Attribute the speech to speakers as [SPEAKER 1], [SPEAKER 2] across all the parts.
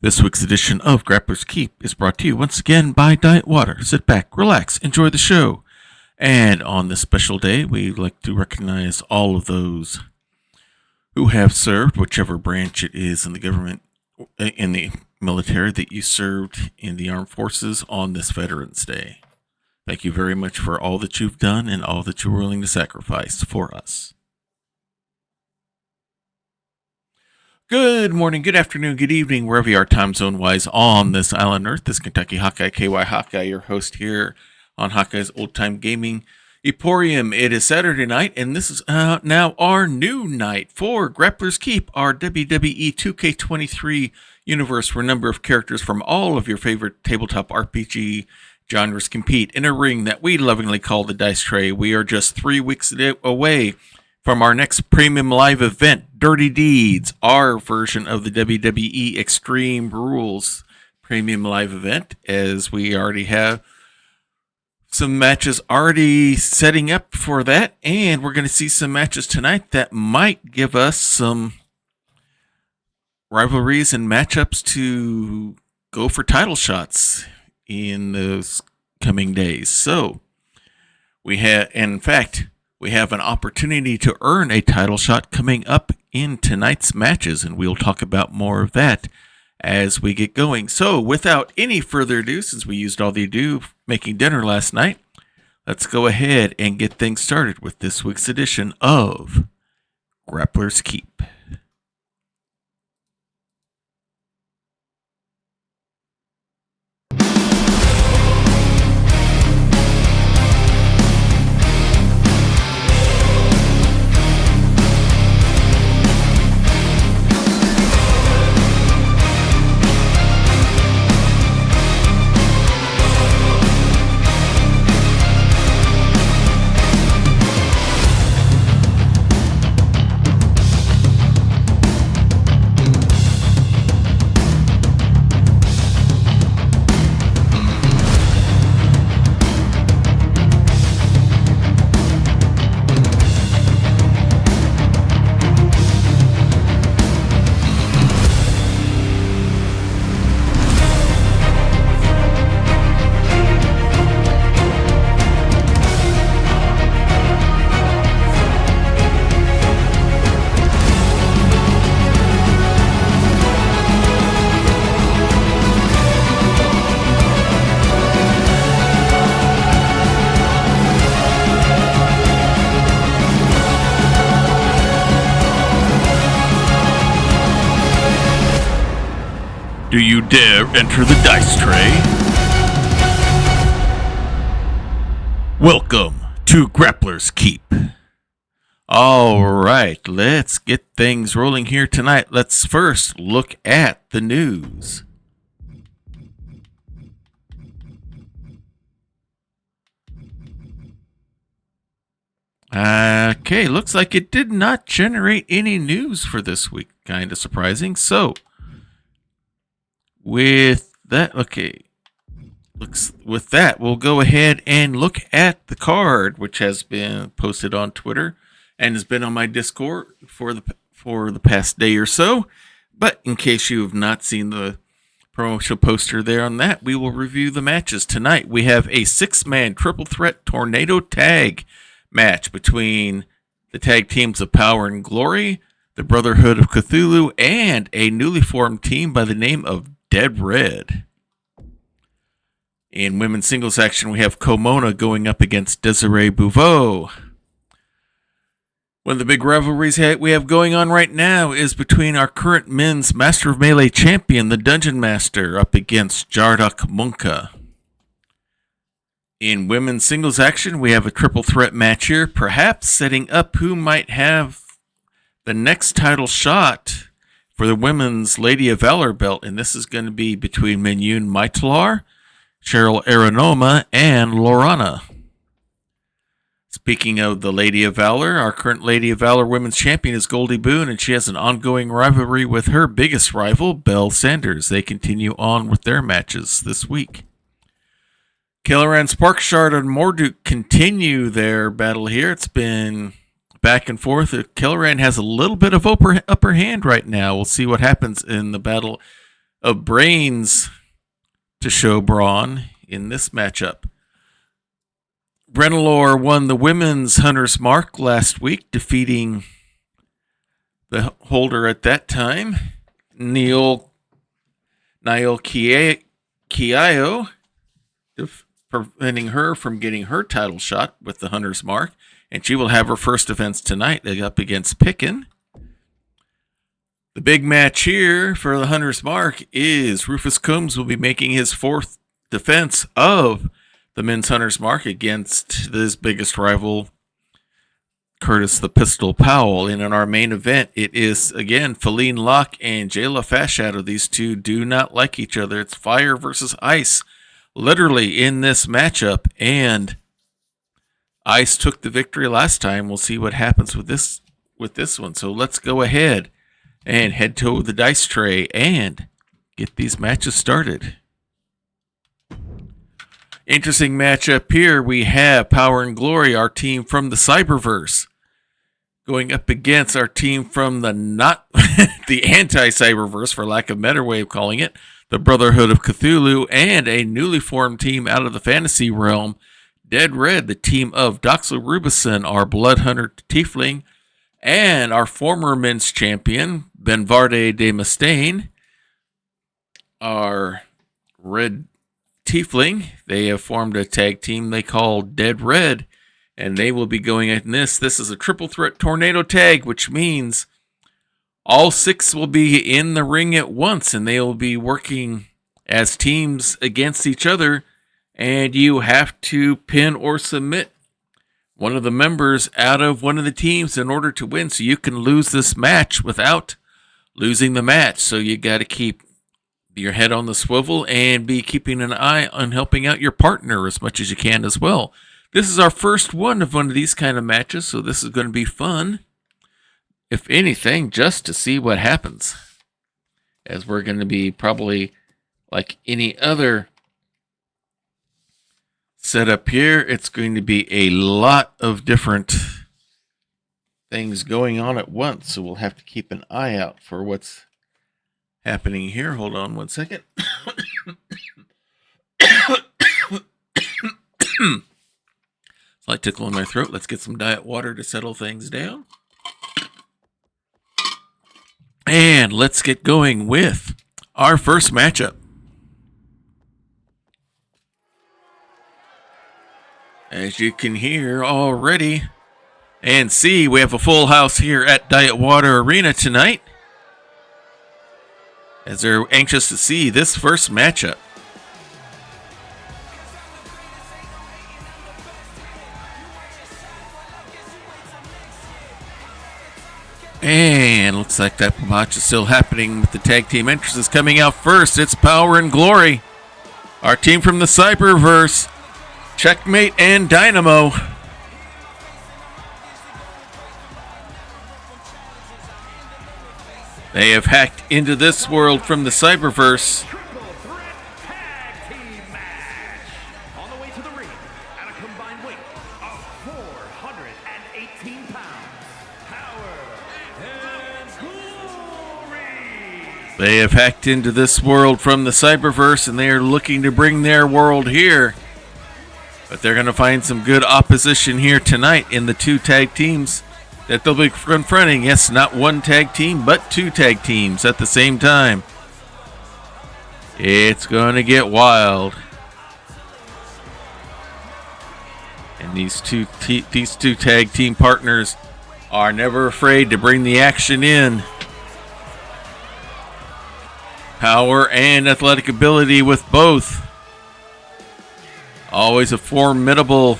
[SPEAKER 1] This week's edition of Grappler's Keep is brought to you once again by Diet Water. Sit back, relax, enjoy the show. And on this special day, we'd like to recognize all of those who have served, whichever branch it is in the government, in the military that you served in the armed forces on this Veterans Day. Thank you very much for all that you've done and all that you're willing to sacrifice for us. Good morning, good afternoon, good evening, wherever you are time zone-wise on this island Earth. This is Kentucky Hawkeye, KY Hawkeye, your host here on Hawkeye's Old Time Gaming Emporium. It is Saturday night, and this is now our new night for Grappler's Keep, our WWE 2K23 universe, where a number of characters from all of your favorite tabletop RPG genres compete in a ring that we lovingly call the Dice Tray. We are just 3 weeks away from our next premium live event, Dirty Deeds, our version of the WWE Extreme Rules premium live event, as we already have some matches already setting up for that, and we're going to see some matches tonight that might give us some rivalries and matchups to go for title shots in those coming days. So we have, in fact, we have an opportunity to earn a title shot coming up in tonight's matches, and we'll talk about more of that as we get going. So, without any further ado, since we used all the ado making dinner last night, let's go ahead and get things started with this week's edition of Grappler's Keep. Do you dare enter the dice tray? Welcome to Grappler's Keep. Alright, let's get things rolling here tonight. Let's first look at the news. Okay, looks like it did not generate any news for this week. Kind of surprising. So, with that, we'll go ahead and look at the card, which has been posted on Twitter and has been on my Discord for the past day or so. But in case you have not seen the promotional poster there on that, we will review the matches tonight. We have a 6-man triple threat tornado tag match between the tag teams of Power and Glory, the Brotherhood of Cthulhu, and a newly formed team by the name of Dead Red. In women's singles action, we have Komona going up against Desiree Bouveau. One of the big rivalries we have going on right now is between our current men's Master of Melee champion, the Dungeon Master, up against Jardok Munka. In women's singles action, we have a triple threat match here, perhaps setting up who might have the next title shot for the women's Lady of Valor belt, and this is going to be between Minyun Maitlar, Cheryl Aranoma, and Lorana. Speaking of the Lady of Valor, our current Lady of Valor women's champion is Goldie Boone, and she has an ongoing rivalry with her biggest rival, Belle Sanders. They continue on with their matches this week. Kelleran Sparkshard and Morduk continue their battle here. It's been back and forth. Kelleran has a little bit of upper hand right now. We'll see what happens in the battle of brains to show brawn in this matchup. Brenalor won the women's Hunter's Mark last week, defeating the holder at that time, Niall Kiaio, preventing her from getting her title shot with the Hunter's Mark, and she will have her first defense tonight up against Pickin. The big match here for the Hunter's Mark is Rufus Combs will be making his fourth defense of the men's Hunter's Mark against his biggest rival, Curtis the Pistol Powell. And in our main event, it is, again, Feline Locke and Jayla Fashadow. These two do not like each other. It's fire versus ice, literally, in this matchup. And ice took the victory last time. We'll see what happens with this one. So let's go ahead and head to the dice tray and get these matches started. Interesting matchup here. We have Power and Glory, our team from the Cyberverse, going up against our team from the the anti-Cyberverse, for lack of a better way of calling it, the Brotherhood of Cthulhu, and a newly formed team out of the fantasy realm, Dead Red, the team of Doxel Rubison, our Blood Hunter Tiefling, and our former men's champion, Benvarde de Mustaine, our Red Tiefling. They have formed a tag team they call Dead Red, and they will be going in this. This is a triple threat tornado tag, which means all six will be in the ring at once, and they will be working as teams against each other, and you have to pin or submit one of the members out of one of the teams in order to win, so you can lose this match without losing the match. So you got to keep your head on the swivel and be keeping an eye on helping out your partner as much as you can as well. This is our first one of these kind of matches, so this is going to be fun, if anything, just to see what happens, as we're going to be probably like any other setup here. It's going to be a lot of different things going on at once, so we'll have to keep an eye out for what's happening here. Hold on one second. Slight tickle in my throat. Let's get some diet water to settle things down. And let's get going with our first matchup. As you can hear already and see, we have a full house here at Diet Water Arena tonight, as they're anxious to see this first matchup. And looks like that match is still happening with the tag team entrances coming out first. It's Power and Glory, our team from the Cyberverse, Checkmate and Dynamo. They have hacked into this world from the Cyberverse.
[SPEAKER 2] Triple threat tag team match. On the way to the ring at a combined weight of 418 pounds. Power and Glory.
[SPEAKER 1] They have hacked into this world from the Cyberverse, and they are looking to bring their world here. But they're going to find some good opposition here tonight in the two tag teams that they'll be confronting. Yes, not one tag team, but two tag teams at the same time. It's going to get wild. And these two tag team partners are never afraid to bring the action in. Power and athletic ability with both. Always a formidable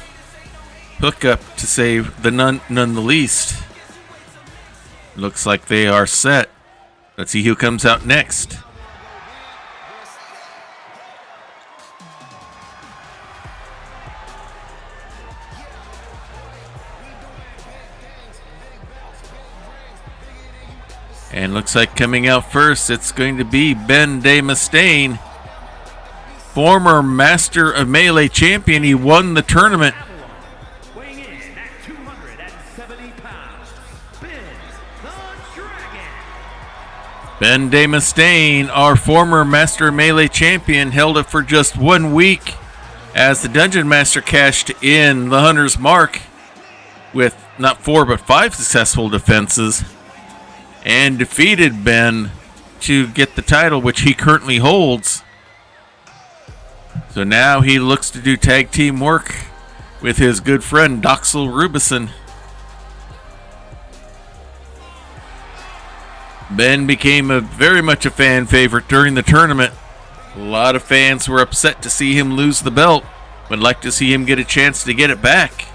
[SPEAKER 1] hookup, to say the none the least. Looks like they are set. Let's see who comes out next. And looks like coming out first, it's going to be Ben de Mustaine, former Master of Melee champion. He won the tournament.
[SPEAKER 2] Weighing in at 270 pounds, Ben the Dragon.
[SPEAKER 1] Ben Mustaine, our former Master Melee champion, held it for just 1 week as the Dungeon Master cashed in the Hunter's Mark with not 4 but 5 successful defenses and defeated Ben to get the title, which he currently holds. So now he looks to do tag team work with his good friend Doxel Rubison. Ben became very much a fan favorite during the tournament. A lot of fans were upset to see him lose the belt, would like to see him get a chance to get it back.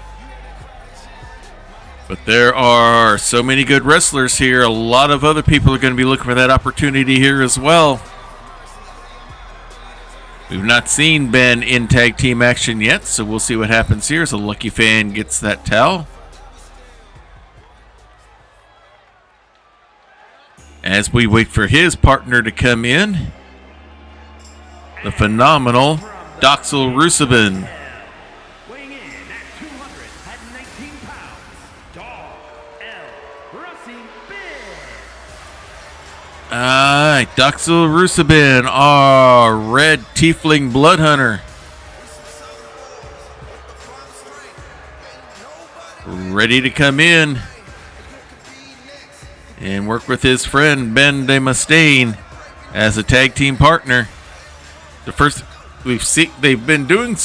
[SPEAKER 1] But there are so many good wrestlers here, a lot of other people are going to be looking for that opportunity here as well. We've not seen Ben in tag team action yet, so we'll see what happens here as a lucky fan gets that towel. As we wait for his partner to come in, the phenomenal Doxel Rusabin.
[SPEAKER 2] Weighing in at 219 pounds,
[SPEAKER 1] Doxel Rusabin, our red tiefling blood hunter. Ready to come in and work with his friend Ben Mustaine as a tag team partner. The first they've been doing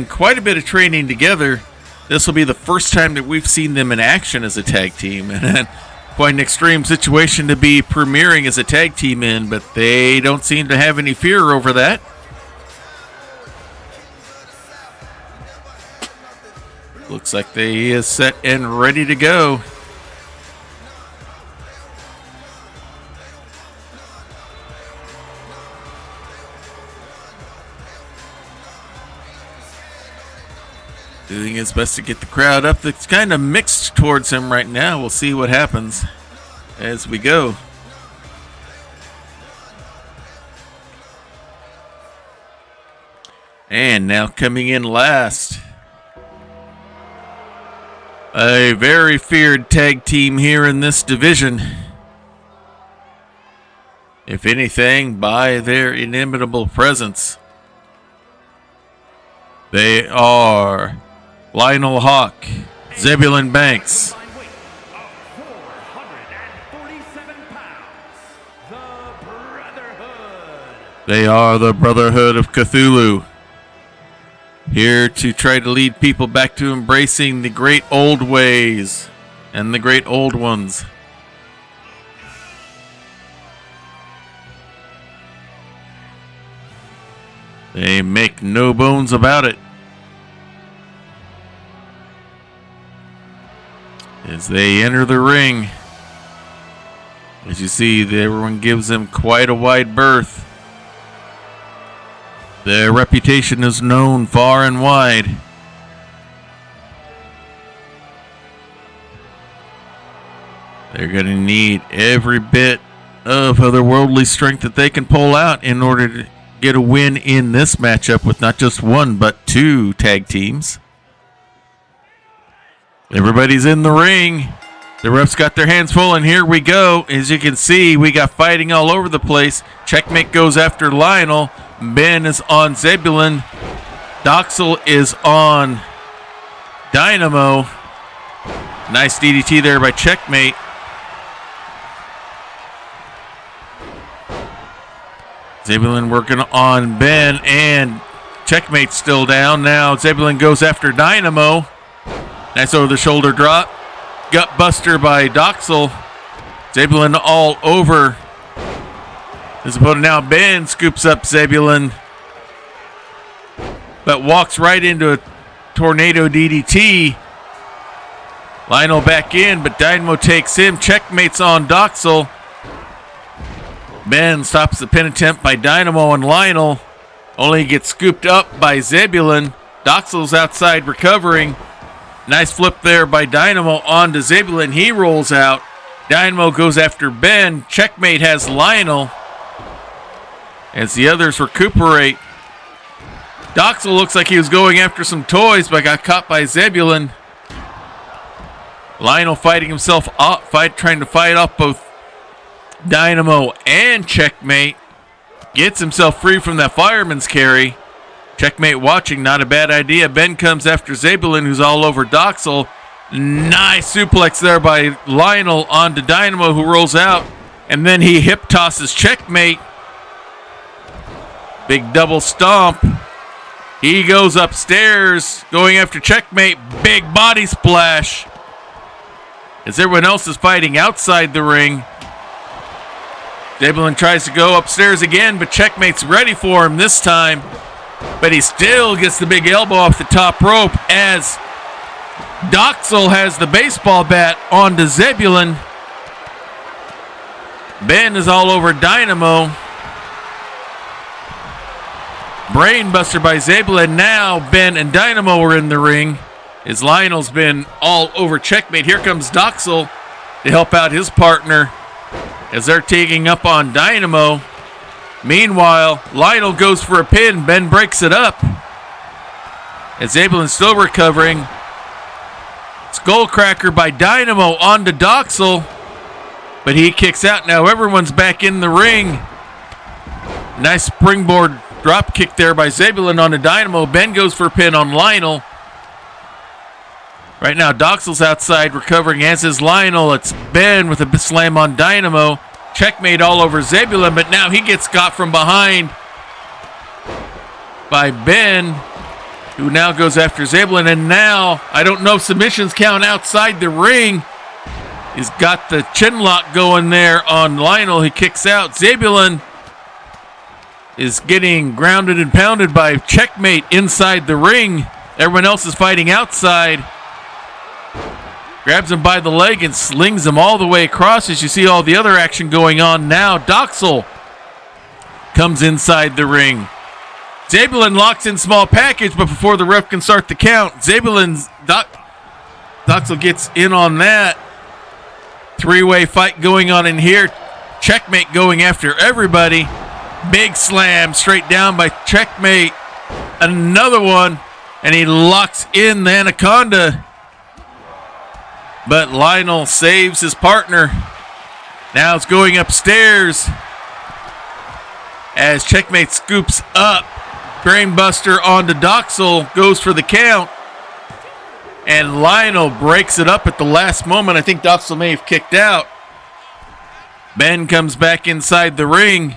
[SPEAKER 1] quite a bit of training together. This will be the first time that we've seen them in action as a tag team, and quite an extreme situation to be premiering as a tag team in, but they don't seem to have any fear over that. Looks like they is set and ready to go. Doing his best to get the crowd up. It's kind of mixed towards him right now. We'll see what happens as we go. And now coming in last, a very feared tag team here in this division. If anything, by their inimitable presence. They are Lionel Hawk, Zebulon Banks. They are the Brotherhood of Cthulhu. Here to try to lead people back to embracing the great old ways and the great old ones. They make no bones about it. As they enter the ring, as you see, everyone gives them quite a wide berth. Their reputation is known far and wide. They're going to need every bit of otherworldly strength that they can pull out in order to get a win in this matchup with not just one, but 2 tag teams. Everybody's in the ring. The refs got their hands full, and here we go. As you can see, we got fighting all over the place. Checkmate goes after Lionel. Ben is on Zebulon. Doxel is on Dynamo. Nice DDT there by Checkmate. Zebulon working on Ben, and Checkmate's still down. Now Zebulon goes after Dynamo. Nice over the shoulder drop. Gut buster by Doxel. Zebulon all over his opponent. Now Ben scoops up Zebulon, but walks right into a tornado DDT. Lionel back in, but Dynamo takes him. Checkmate's on Doxel. Ben stops the pin attempt by Dynamo and Lionel. Only gets scooped up by Zebulon. Doxel's outside recovering. Nice flip there by Dynamo onto Zebulon. He rolls out. Dynamo goes after Ben. Checkmate has Lionel as the others recuperate. Doxel looks like he was going after some toys, but got caught by Zebulon. Lionel fighting himself up, trying to fight off both Dynamo and Checkmate. Gets himself free from that fireman's carry. Checkmate watching, not a bad idea. Ben comes after Zabulon, who's all over Doxel. Nice suplex there by Lionel onto Dynamo, who rolls out. And then he hip tosses Checkmate. Big double stomp. He goes upstairs, going after Checkmate. Big body splash. As everyone else is fighting outside the ring. Zabulon tries to go upstairs again, but Checkmate's ready for him this time. But he still gets the big elbow off the top rope as Doxel has the baseball bat onto Zabulon. Ben is all over Dynamo. Brainbuster by Zabulon. Now Ben and Dynamo are in the ring. As Lionel's been all over Checkmate. Here comes Doxel to help out his partner as they're taking up on Dynamo. Meanwhile, Lionel goes for a pin. Ben breaks it up. As Zabulon's still recovering. Skullcracker by Dynamo onto Doxel. But he kicks out. Now everyone's back in the ring. Nice springboard drop kick there by Zabulon onto Dynamo. Ben goes for a pin on Lionel. Right now, Doxel's outside recovering, as is Lionel. It's Ben with a slam on Dynamo. Checkmate all over Zabulon, but now he gets got from behind by Ben, who now goes after Zabulon. And now, I don't know if submissions count outside the ring. He's got the chin lock going there on Lionel. He kicks out. Zabulon is getting grounded and pounded by Checkmate inside the ring. Everyone else is fighting outside. Grabs him by the leg and slings him all the way across as you see all the other action going on now. Doxel comes inside the ring. Zabulon locks in small package, but before the ref can start the count, Doxel gets in on that. Three-way fight going on in here. Checkmate going after everybody. Big slam straight down by Checkmate. Another one, and he locks in the Anaconda. But Lionel saves his partner. Now it's going upstairs as Checkmate scoops up. Brainbuster onto Doxel, goes for the count. And Lionel breaks it up at the last moment. I think Doxel may have kicked out. Ben comes back inside the ring.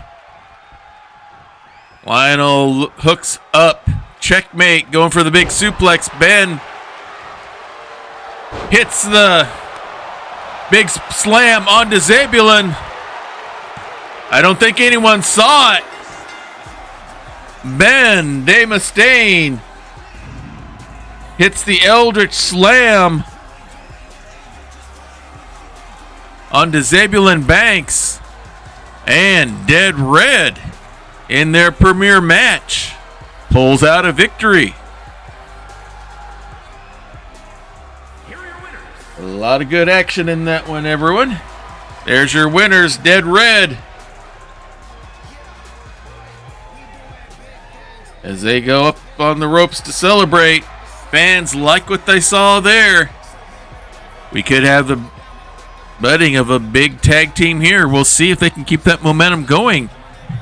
[SPEAKER 1] Lionel hooks up. Checkmate going for the big suplex. Ben hits the big slam onto Zabulon. I don't think anyone saw it. Ben de Mustaine hits the Eldritch Slam onto Zabulon Banks. And Dead Red, in their premier match, pulls out a victory. A lot of good action in that one, everyone. There's your winners, Dead Red. As they go up on the ropes to celebrate, fans like what they saw there. We could have the budding of a big tag team here. We'll see if they can keep that momentum going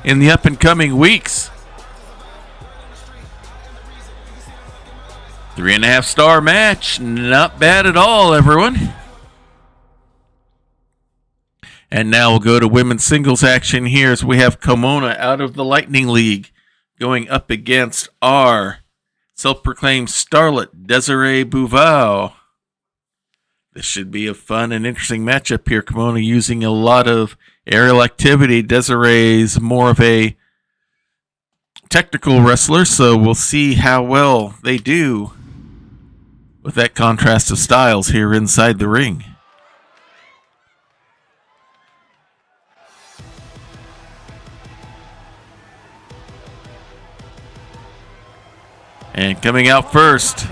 [SPEAKER 1] in the up and coming weeks. 3.5 star match. Not bad at all, everyone. And now we'll go to women's singles action here as we have Komona out of the Lightning League going up against our self-proclaimed starlet, Desiree Bouvau. This should be a fun and interesting matchup here. Komona using a lot of aerial activity. Desiree's more of a technical wrestler, so we'll see how well they do with that contrast of styles here inside the ring. And coming out first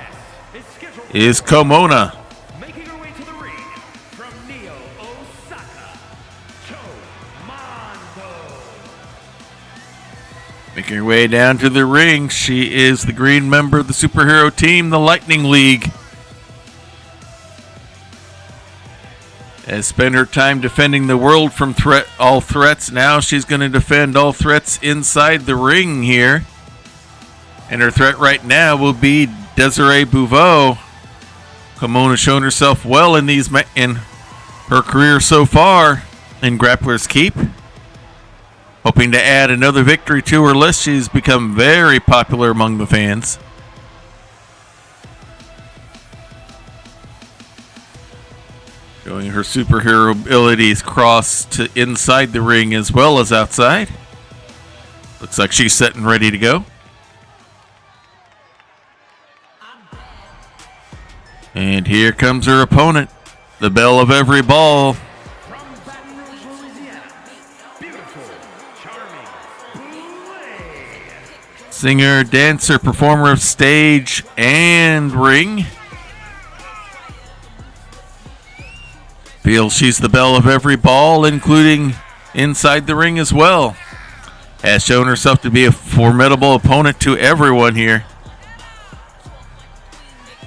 [SPEAKER 1] is Komona.
[SPEAKER 2] Making her way to the ring from Neo, Osaka, Komando.
[SPEAKER 1] Making her way down to the ring, she is the green member of the superhero team, the Lightning League. Has spent her time defending the world from all threats. Now she's going to defend all threats inside the ring here. And her threat right now will be Desiree Bouveau. Kimona shown herself well in her career so far in Grappler's Keep. Hoping to add another victory to her list. She's become very popular among the fans. Showing her superhero abilities cross to inside the ring as well as outside. Looks like she's set and ready to go. And here comes her opponent, the belle of every ball.
[SPEAKER 2] From Baton Rouge, Louisiana, beautiful, charming, Boulay.
[SPEAKER 1] Singer, dancer, performer of stage and ring. Feels she's the belle of every ball, including inside the ring as well. Has shown herself to be a formidable opponent to everyone here.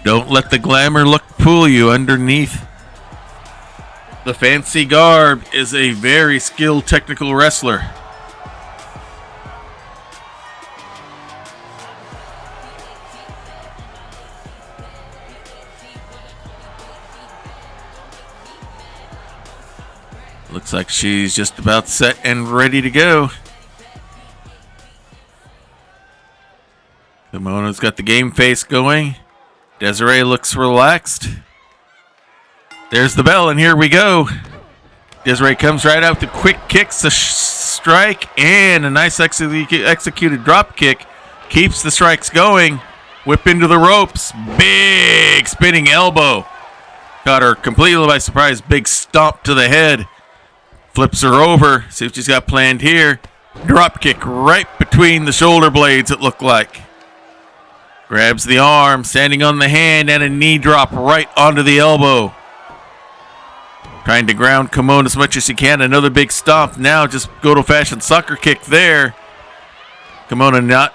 [SPEAKER 1] Don't let the glamour look fool you. Underneath the fancy garb is a very skilled technical wrestler. Looks like she's just about set and ready to go. Kimona's got the game face going. Desiree looks relaxed. There's the bell, and here we go. Desiree comes right out with the quick kicks, a strike, and a nice executed drop kick. Keeps the strikes going. Whip into the ropes. Big spinning elbow. Caught her completely by surprise. Big stomp to the head. Flips her over. See what she's got planned here. Drop kick right between the shoulder blades, it looked like. Grabs the arm, standing on the hand, and a knee drop right onto the elbow. Trying to ground Kimona as much as she can. Another big stomp. Now just go-to-fashion soccer kick there. Kimona not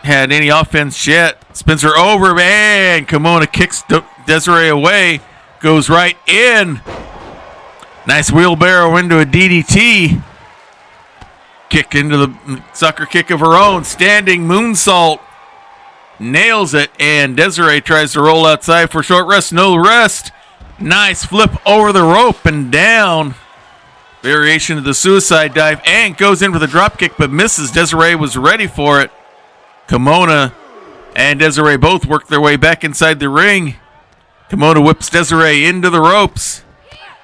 [SPEAKER 1] had any offense yet. Spins her over, and Kimona kicks Desiree away. Goes right in. Nice wheelbarrow into a DDT. Kick into the soccer kick of her own. Standing moonsault. Nails it, and Desiree tries to roll outside for a short rest. No rest. Nice flip over the rope and down. Variation of the suicide dive, and goes in for the drop kick, but misses. Desiree was ready for it. Kimona and Desiree both work their way back inside the ring. Kimona whips Desiree into the ropes.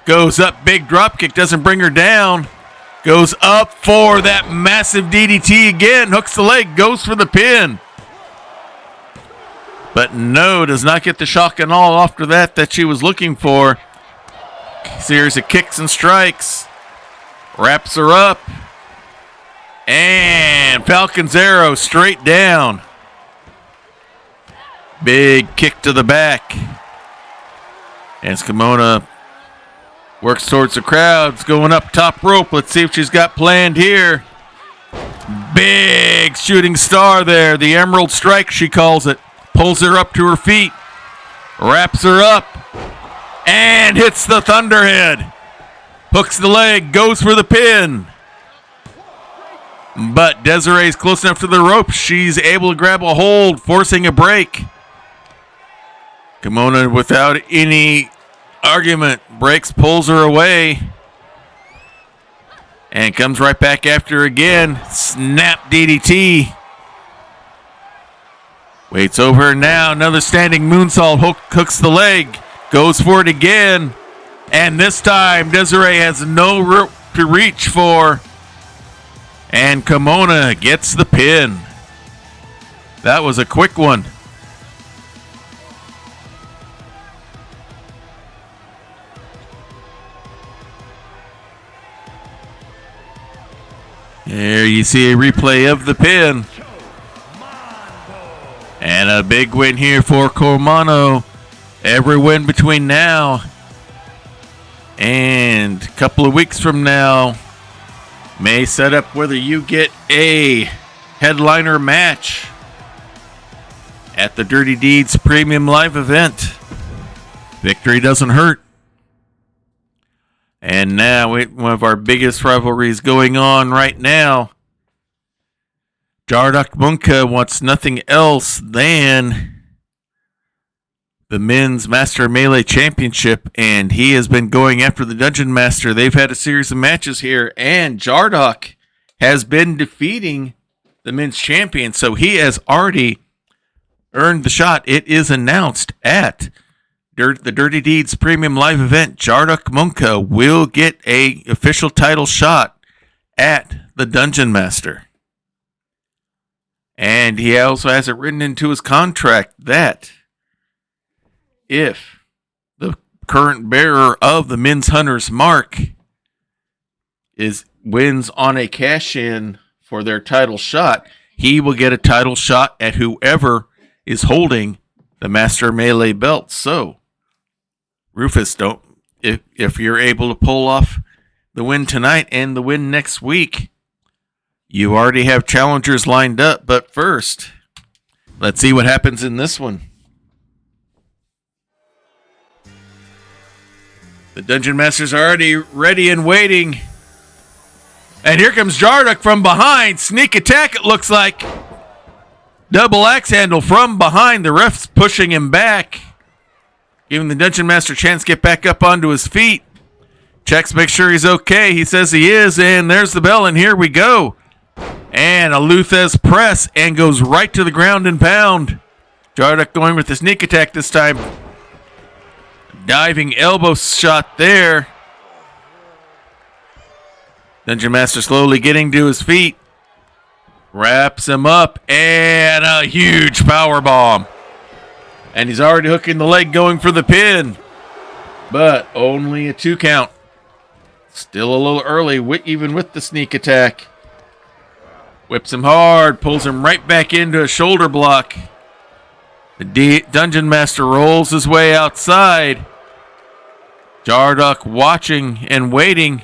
[SPEAKER 1] Goes up, big drop kick, doesn't bring her down. Goes up for that massive DDT again. Hooks the leg, goes for the pin. But no, does not get the shock and awe after that she was looking for. Series of kicks and strikes. Wraps her up. And Falcon's arrow straight down. Big kick to the back. As Kimona works towards the crowd. It's going up top rope. Let's see if she's got planned here. Big shooting star there. The Emerald Strike, she calls it. Pulls her up to her feet. Wraps her up. And hits the Thunderhead. Hooks the leg. Goes for the pin. But Desiree's close enough to the rope. She's able to grab a hold, forcing a break. Kimona, without any argument, breaks, pulls her away. And comes right back after again. Snap DDT. Waits over her now. Another standing moonsault. Hooks the leg. Goes for it again. And this time, Desiree has no rope to reach for. And Kimona gets the pin. That was a quick one. There you see a replay of the pin. And a big win here for Cormano. Every win between now and a couple of weeks from now may set up whether you get a headliner match at the Dirty Deeds Premium Live event. Victory doesn't hurt. And now, one of our biggest rivalries going on right now. Jarduk Munka wants nothing else than the Men's Master Melee Championship, and he has been going after the Dungeon Master. They've had a series of matches here, and Jarduk has been defeating the Men's Champion, so he has already earned the shot. It is announced at the Dirty Deeds Premium Live event. Jarduk Munka will get a official title shot at the Dungeon Master. And he also has it written into his contract that if the current bearer of the Men's Hunter's mark wins on a cash-in for their title shot, he will get a title shot at whoever is holding the Master Melee belt. So, Rufus, if you're able to pull off the win tonight and the win next week, you already have challengers lined up. But first, let's see what happens in this one. The Dungeon Master's already ready and waiting. And here comes Jarduk from behind. Sneak attack, it looks like. Double axe handle from behind. The ref's pushing him back, giving the Dungeon Master a chance to get back up onto his feet. Checks, make sure he's okay. He says he is, and there's the bell, and here we go. And a Luthez press, and goes right to the ground and pound. Jarduk going with the sneak attack this time. Diving elbow shot there. Dungeon Master slowly getting to his feet. Wraps him up, and a huge power bomb. And he's already hooking the leg, going for the pin. But only a 2 count. Still a little early, even with the sneak attack. Whips him hard, pulls him right back into a shoulder block. The Dungeon Master rolls his way outside. Jarduk watching and waiting.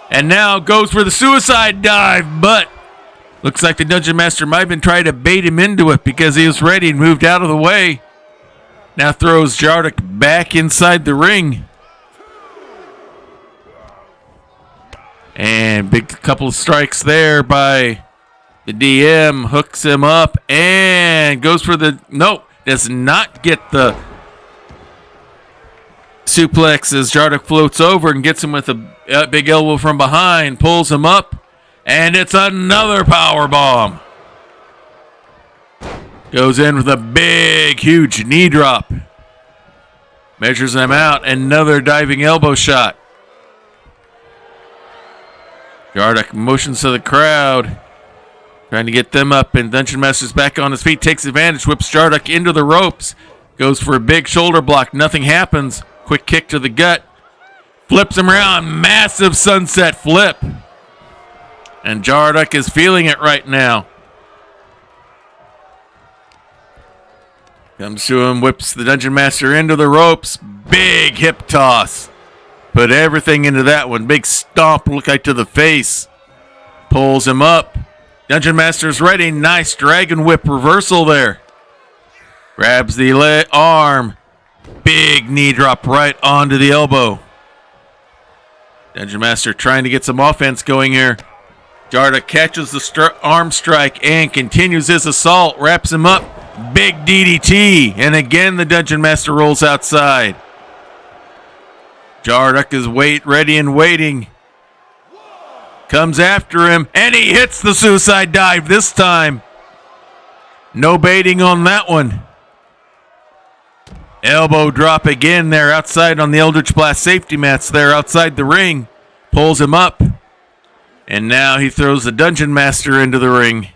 [SPEAKER 1] And now goes for the suicide dive, but looks like the Dungeon Master might have been trying to bait him into it because he was ready and moved out of the way. Now throws Jarduk back inside the ring. And big couple of strikes there by the DM. Hooks him up and goes for the... Nope, does not get the suplex as Jarduk floats over and gets him with a big elbow from behind. Pulls him up. And it's another power bomb. Goes in with a big, huge knee drop. Measures him out. Another diving elbow shot. Jarduk motions to the crowd, trying to get them up, and Dungeon Master's back on his feet. Takes advantage, whips Jarduk into the ropes. Goes for a big shoulder block. Nothing happens. Quick kick to the gut. Flips him around. Massive sunset flip. And Jarduk is feeling it right now. Comes to him, whips the Dungeon Master into the ropes. Big hip toss. Put everything into that one. Big stomp, look like to the face. Pulls him up. Dungeon Master's ready. Nice dragon whip reversal there. Grabs the arm. Big knee drop right onto the elbow. Dungeon Master trying to get some offense going here. Jarduk catches the arm strike and continues his assault. Wraps him up. Big DDT. And again, the Dungeon Master rolls outside. Jarduk is ready and waiting. Comes after him. And he hits the suicide dive this time. No baiting on that one. Elbow drop again there outside on the Eldritch Blast safety mats there outside the ring. Pulls him up. And now he throws the Dungeon Master into the ring.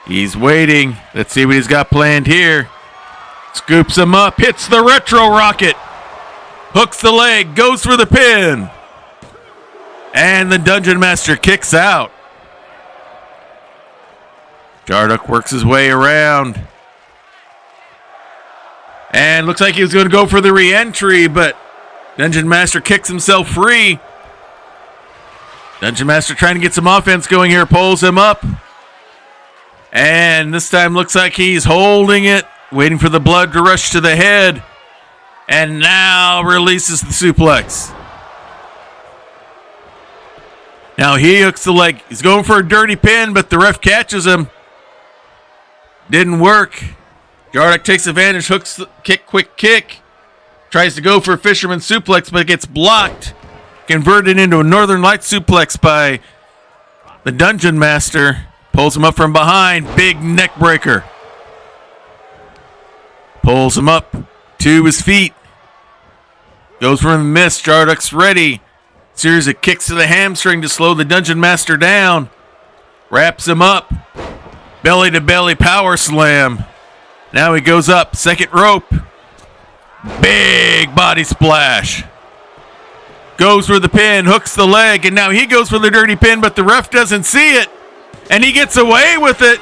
[SPEAKER 1] He's waiting. Let's see what he's got planned here. Scoops him up. Hits the retro rocket. Hooks the leg. Goes for the pin. And the Dungeon Master kicks out. Jarduk works his way around. And looks like he was going to go for the re-entry, but Dungeon Master kicks himself free. Dungeon Master trying to get some offense going here. Pulls him up. And this time looks like he's holding it. Waiting for the blood to rush to the head. And now releases the suplex. Now he hooks the leg. He's going for a dirty pin, but the ref catches him. Didn't work. Jarduk takes advantage, hooks the quick kick. Tries to go for a fisherman suplex, but it gets blocked. Converted into a Northern Lights suplex by the Dungeon Master. Pulls him up from behind. Big neck breaker. Pulls him up to his feet. Goes for the miss. Jarduk's ready. Series of kicks to the hamstring to slow the Dungeon Master down. Wraps him up. Belly to belly power slam. Now he goes up. Second rope. Big body splash. Goes for the pin. Hooks the leg. And now he goes for the dirty pin, but the ref doesn't see it. And he gets away with it.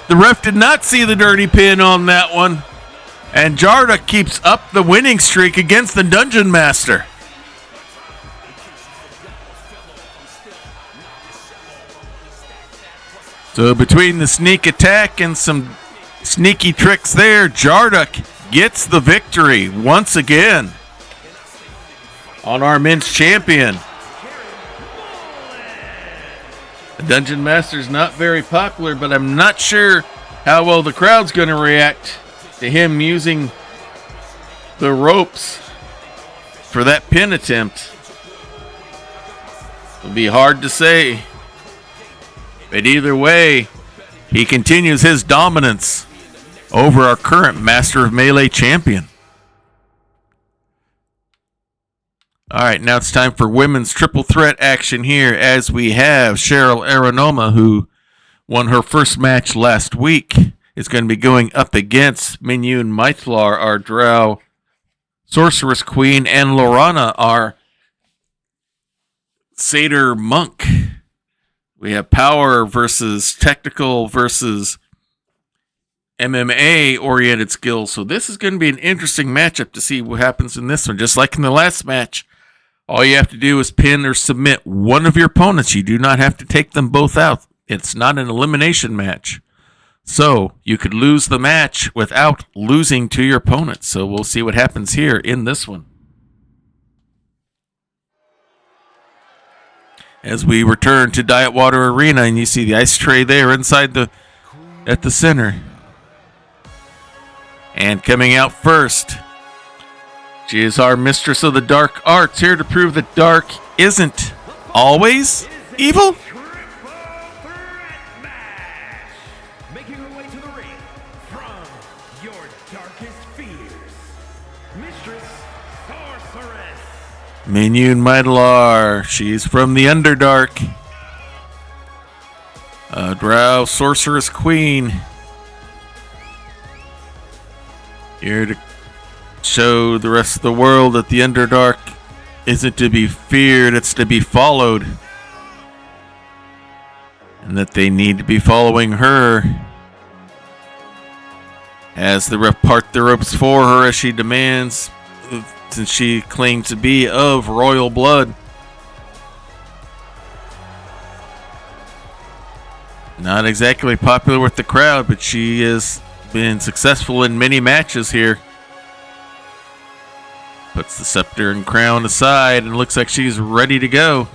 [SPEAKER 1] The ref did not see the dirty pin on that one. And Jarduk keeps up the winning streak against the Dungeon Master. So between the sneak attack and some sneaky tricks there, Jarduk gets the victory once again on our men's champion. The Dungeon Master's not very popular, but I'm not sure how well the crowd's going to react to him using the ropes for that pin attempt. It'll be hard to say. But either way, he continues his dominance over our current Master of Melee champion. All right, now it's time for women's triple threat action here as we have Cheryl Aranoma, who won her first match last week, is going to be going up against Minyun Maitlar, our Drow Sorceress Queen, and Lorana, our Satyr Monk. We have power versus technical versus MMA-oriented skills. So this is going to be an interesting matchup to see what happens in this one. Just like in the last match, all you have to do is pin or submit one of your opponents. You do not have to take them both out. It's not an elimination match. So you could lose the match without losing to your opponent. So we'll see what happens here in this one. As we return to Diet Water Arena, and you see the ice tray there inside at the center. And coming out first, she is our Mistress of the Dark Arts, here to prove that dark isn't always evil.
[SPEAKER 2] Making her way to the ring from your darkest fears, Mistress Sorceress.
[SPEAKER 1] Minyun Maitlar, she's from the Underdark. Drow Sorceress Queen. Here to show the rest of the world that the Underdark isn't to be feared, it's to be followed. And that they need to be following her. As the ref part the ropes for her as she demands, since she claimed to be of royal blood. Not exactly popular with the crowd, but she has been successful in many matches here. Puts the scepter and crown aside and looks like she's ready to go.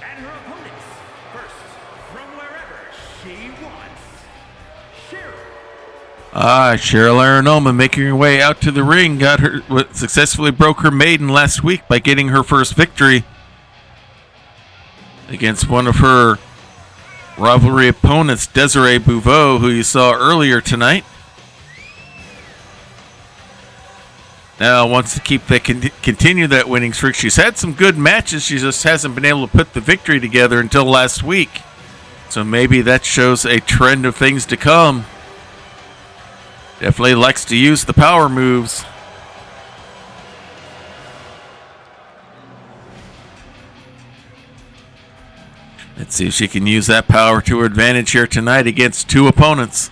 [SPEAKER 2] And her opponents, first from wherever she wants, Cheryl.
[SPEAKER 1] Cheryl Aranoma making her way out to the ring, successfully broke her maiden last week by getting her first victory against one of her rivalry opponents, Desiree Bouveau, who you saw earlier tonight. Now wants to continue that winning streak. She's had some good matches. She just hasn't been able to put the victory together until last week. So maybe that shows a trend of things to come. Definitely likes to use the power moves. Let's see if she can use that power to her advantage here tonight against two opponents.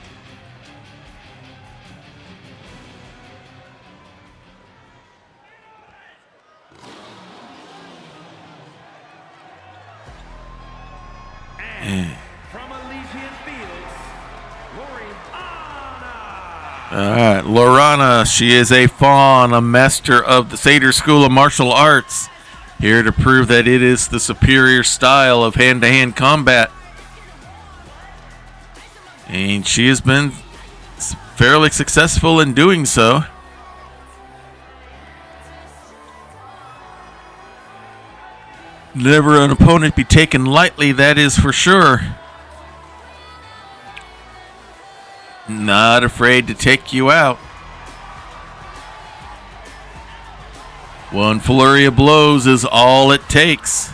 [SPEAKER 2] From Elysian Fields, Loriana.
[SPEAKER 1] All right, Lorana, she is a fawn, a master of the Seder School of Martial Arts, here to prove that it is the superior style of hand-to-hand combat. And she has been fairly successful in doing so. Never an opponent be taken lightly, that is for sure. Not afraid to take you out. One flurry of blows is all it takes.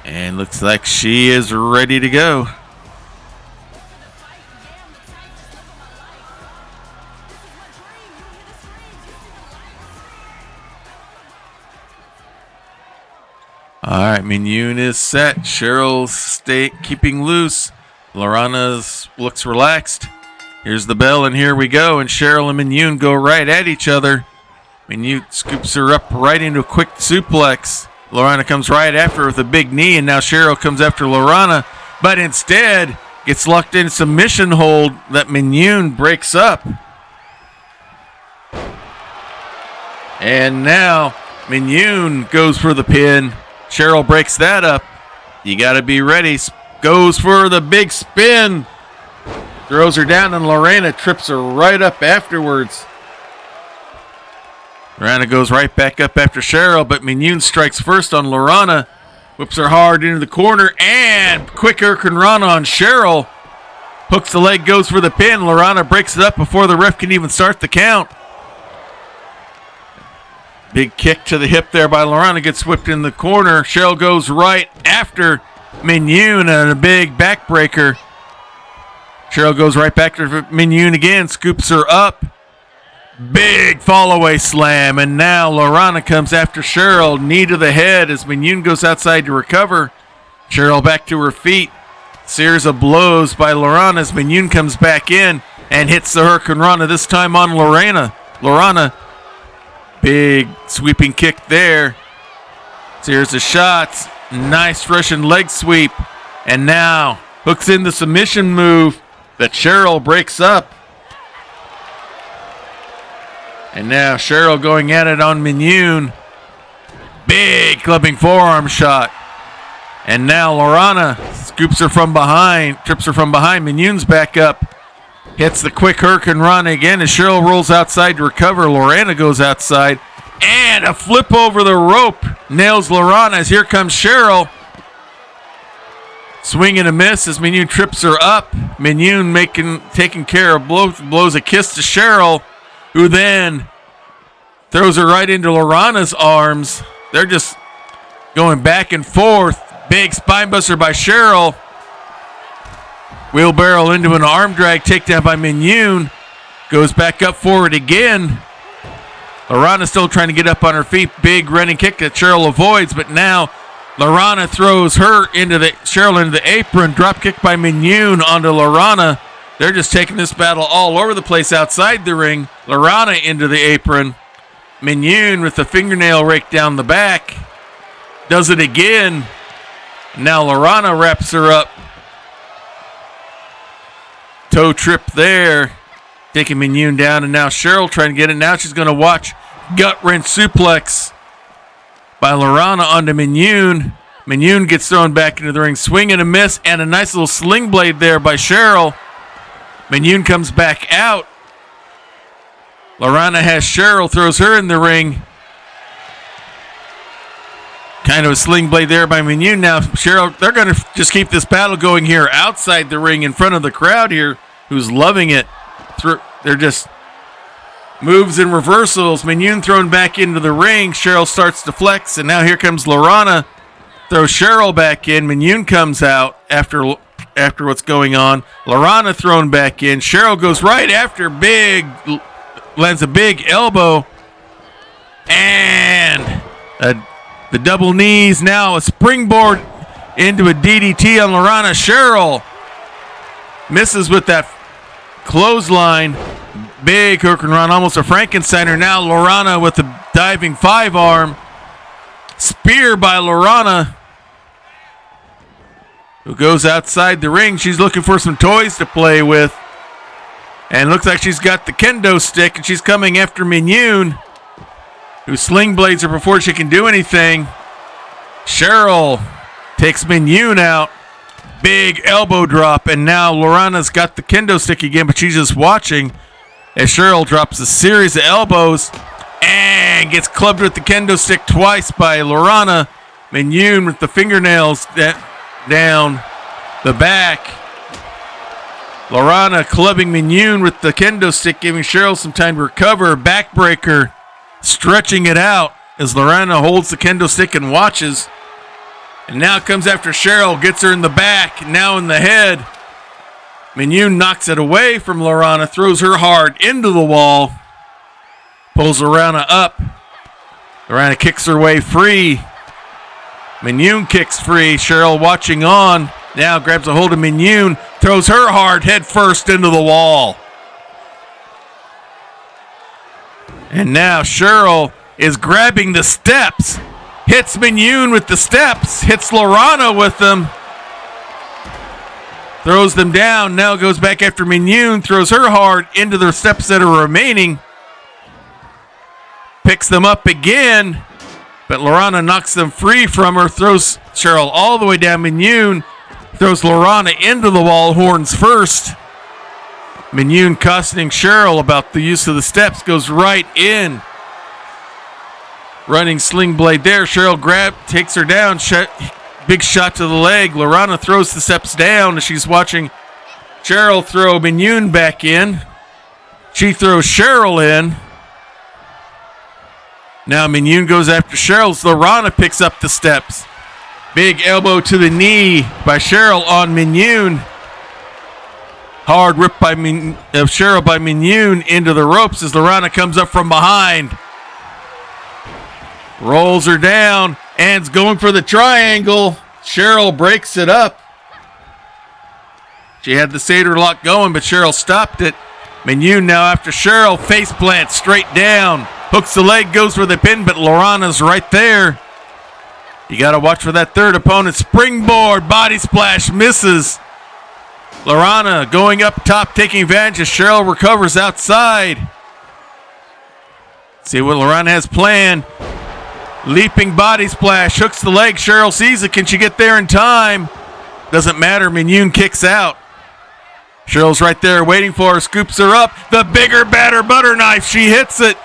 [SPEAKER 1] And looks like she is ready to go. All right, Mignon is set. Cheryl's keeping loose. Lorana's looks relaxed. Here's the bell, and here we go. And Cheryl and Mignon go right at each other. Mignon scoops her up right into a quick suplex. Lorana comes right after her with a big knee, and now Cheryl comes after Lorana, but instead gets locked in submission hold that Mignon breaks up. And now Mignon goes for the pin. Cheryl breaks that up. You got to be ready. Goes for the big spin. Throws her down, and Lorana trips her right up afterwards. Lorana goes right back up after Cheryl, but Mignon strikes first on Lorana. Whips her hard into the corner, and quick Hurricanrana on Cheryl. Hooks the leg, goes for the pin. Lorana breaks it up before the ref can even start the count. Big kick to the hip there by Lorana, gets whipped in the corner. Cheryl goes right after Mignon and a big backbreaker. Cheryl goes right back to Mignon again, scoops her up. Big fall-away slam, and now Lorana comes after Cheryl. Knee to the head as Mignon goes outside to recover. Cheryl back to her feet. Series of blows by Lorana as Mignon comes back in and hits the Hurricanrana, this time on Lorana. Big sweeping kick there. Series of shots. Nice Russian leg sweep. And now hooks in the submission move that Cheryl breaks up. And now Cheryl going at it on Mignon. Big clubbing forearm shot. And now Lorana scoops her from behind, trips her from behind. Mignon's back up. Hits the quick Hurricanrana again as Cheryl rolls outside to recover. Lorana goes outside. And a flip over the rope. Nails Lorana as here comes Cheryl. Swing and a miss as Mignon trips her up. Mignon taking care of blows a kiss to Cheryl, who then throws her right into Lorana's arms. They're just going back and forth. Big spinebuster by Cheryl. Wheelbarrow into an arm drag takedown by Mignon. Goes back up forward again. Lorana still trying to get up on her feet. Big running kick that Cheryl avoids, but now Lorana throws Cheryl into the apron. Drop kick by Mignon onto Lorana. They're just taking this battle all over the place outside the ring. Lorana into the apron. Mignon with the fingernail rake down the back. Does it again. Now Lorana wraps her up. Toe trip there. Taking Mignon down, and now Cheryl trying to get it. Now she's going to watch gut wrench suplex by Lorana onto Mignon. Mignon gets thrown back into the ring. Swing and a miss, and a nice little sling blade there by Cheryl. Mignon comes back out. Lorana has Cheryl, throws her in the ring. Kind of a sling blade there by Mignon. Now Cheryl, they're going to just keep this battle going here outside the ring in front of the crowd here, who's loving it. They're just moves and reversals. Mignon thrown back into the ring. Cheryl starts to flex, and now here comes Lorana. Throws Cheryl back in. Mignon comes out after what's going on. Lorana thrown back in. Cheryl goes right after. Lands a big elbow. And the double knees. Now a springboard into a DDT on Lorana. Cheryl misses with that clothesline. Big Hurricanrana, almost a Frankensteiner. Now Lorana with the diving 5-arm. Spear by Lorana, who goes outside the ring. She's looking for some toys to play with. And looks like she's got the kendo stick, and she's coming after Mignon, who sling blades her before she can do anything. Cheryl takes Mignon out. Big elbow drop, and now Lorana's got the kendo stick again, but she's just watching as Cheryl drops a series of elbows and gets clubbed with the kendo stick twice by Lorana. Mignon with the fingernails down the back. Lorana clubbing Mignon with the kendo stick, giving Cheryl some time to recover. Backbreaker, stretching it out as Lorana holds the kendo stick and watches. And now comes after Cheryl, gets her in the back, now in the head. Mignon knocks it away from Lorana, throws her hard into the wall, pulls Lorana up. Lorana kicks her way free. Mignon kicks free. Cheryl watching on. Now grabs a hold of Mignon, throws her hard head first into the wall. And now Cheryl is grabbing the steps. Hits Mignon with the steps. Hits Lorana with them. Throws them down. Now goes back after Mignon. Throws her hard into the steps that are remaining. Picks them up again. But Lorana knocks them free from her. Throws Cheryl all the way down. Mignon throws Lorana into the wall, horns first. Mignon costing Cheryl about the use of the steps, goes right in. Running sling blade there. Cheryl takes her down. Big shot to the leg. Lorana throws the steps down as she's watching Cheryl throw Mignon back in. She throws Cheryl in. Now Mignon goes after Cheryl. Lorana picks up the steps. Big elbow to the knee by Cheryl on Mignon. Hard rip by Cheryl by Mignon into the ropes as Lorana comes up from behind. Rolls her down and's going for the triangle. Cheryl breaks it up. She had the Satyr lock going, but Cheryl stopped it. Mignon now after Cheryl, face plant straight down. Hooks the leg, goes for the pin, but Lorana's right there. You got to watch for that third opponent. Springboard, body splash, misses. Lorana going up top, taking advantage as Cheryl recovers outside. See what Lorana has planned. Leaping body splash, hooks the leg. Cheryl sees it. Can she get there in time? Doesn't matter. Mignon kicks out. Cheryl's right there waiting for her, scoops her up. The bigger, badder butter knife. She hits it.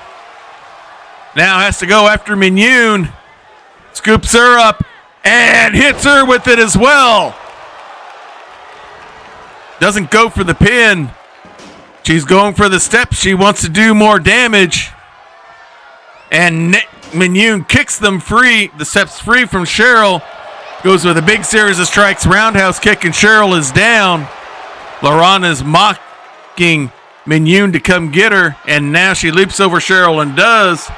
[SPEAKER 1] Now has to go after Mignon. Scoops her up and hits her with it as well. Doesn't go for the pin. She's going for the steps. She wants to do more damage. And Mignon kicks them free, the steps free from Cheryl. Goes with a big series of strikes, roundhouse kick, and Cheryl is down. Lorana is mocking Mignon to come get her, and now she leaps over Cheryl and does.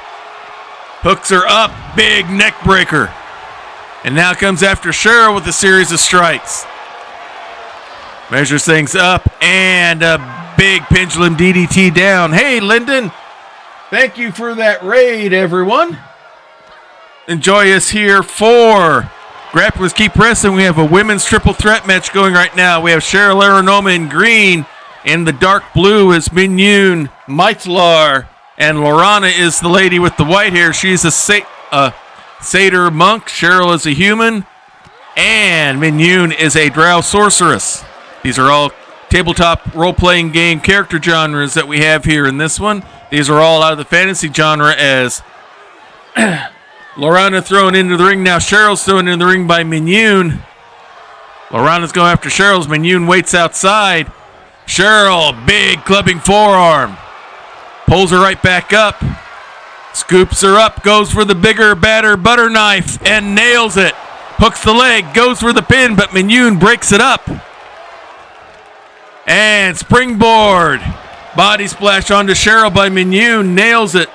[SPEAKER 1] Hooks her up, big neck breaker. And now comes after Cheryl with a series of strikes. Measures things up, and a big pendulum DDT down. Hey, Lyndon, thank you for that raid, everyone. Enjoy us here for Grapplers Keep Wrestling. We have a women's triple threat match going right now. We have Cheryl Aranoma in green. In the dark blue is Mignon Maitlar. And Lorana is the lady with the white hair. She's a satyr monk. Cheryl is a human. And Mignon is a drow sorceress. These are all tabletop role-playing game character genres that we have here in this one. These are all out of the fantasy genre as Lorana thrown into the ring. Now Cheryl's thrown into the ring by Mignon. Lorana's going after Cheryl's. Mignon waits outside. Cheryl, big clubbing forearm. Pulls her right back up. Scoops her up. Goes for the bigger, badder butter knife and nails it. Hooks the leg. Goes for the pin, but Mignon breaks it up. And springboard. Body splash onto Cheryl by Mignon. Nails it.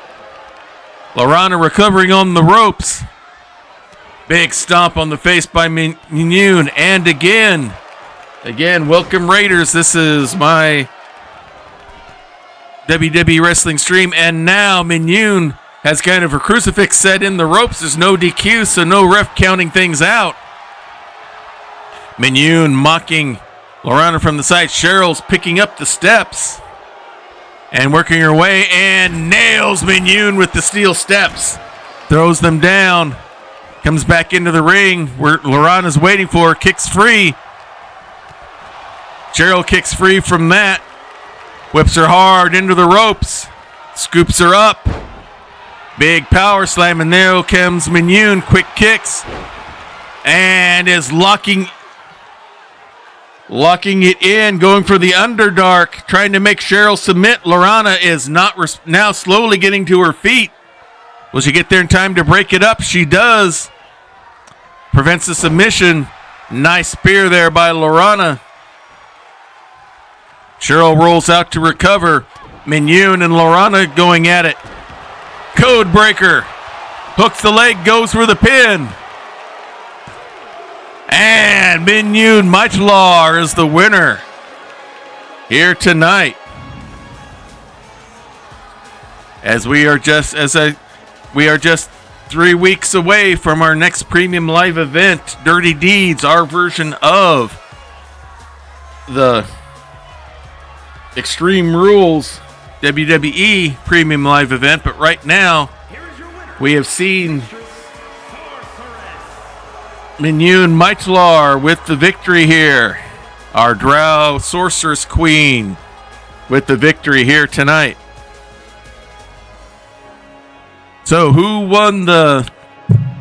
[SPEAKER 1] Lorana recovering on the ropes. Big stomp on the face by Mignon. And again, welcome Raiders. This is my WWE Wrestling stream. And now Mignon has kind of a crucifix set in the ropes. There's no DQ, so no ref counting things out. Mignon mocking Lorana from the side. Cheryl's picking up the steps and working her way and nails Mignon with the steel steps. Throws them down. Comes back into the ring where Lorana's waiting for her. Kicks free. Cheryl kicks free from that. Whips her hard into the ropes. Scoops her up. Big power slam, and there comes Mignon. Quick kicks. And is locking it in, going for the Underdark, trying to make Cheryl submit. Lorana is now slowly getting to her feet. Will she get there in time to break it up? She does. Prevents the submission. Nice spear there by Lorana. Cheryl rolls out to recover. Mignon and Lorana going at it. Code breaker. Hooks the leg, goes for the pin. And Mignon Michlar is the winner here tonight. We are just 3 weeks away from our next premium live event, Dirty Deeds, our version of the Extreme Rules WWE premium live event. But right now, we have seen Mignon Michlar with the victory here. Our Drow Sorceress Queen with the victory here tonight. So, who won the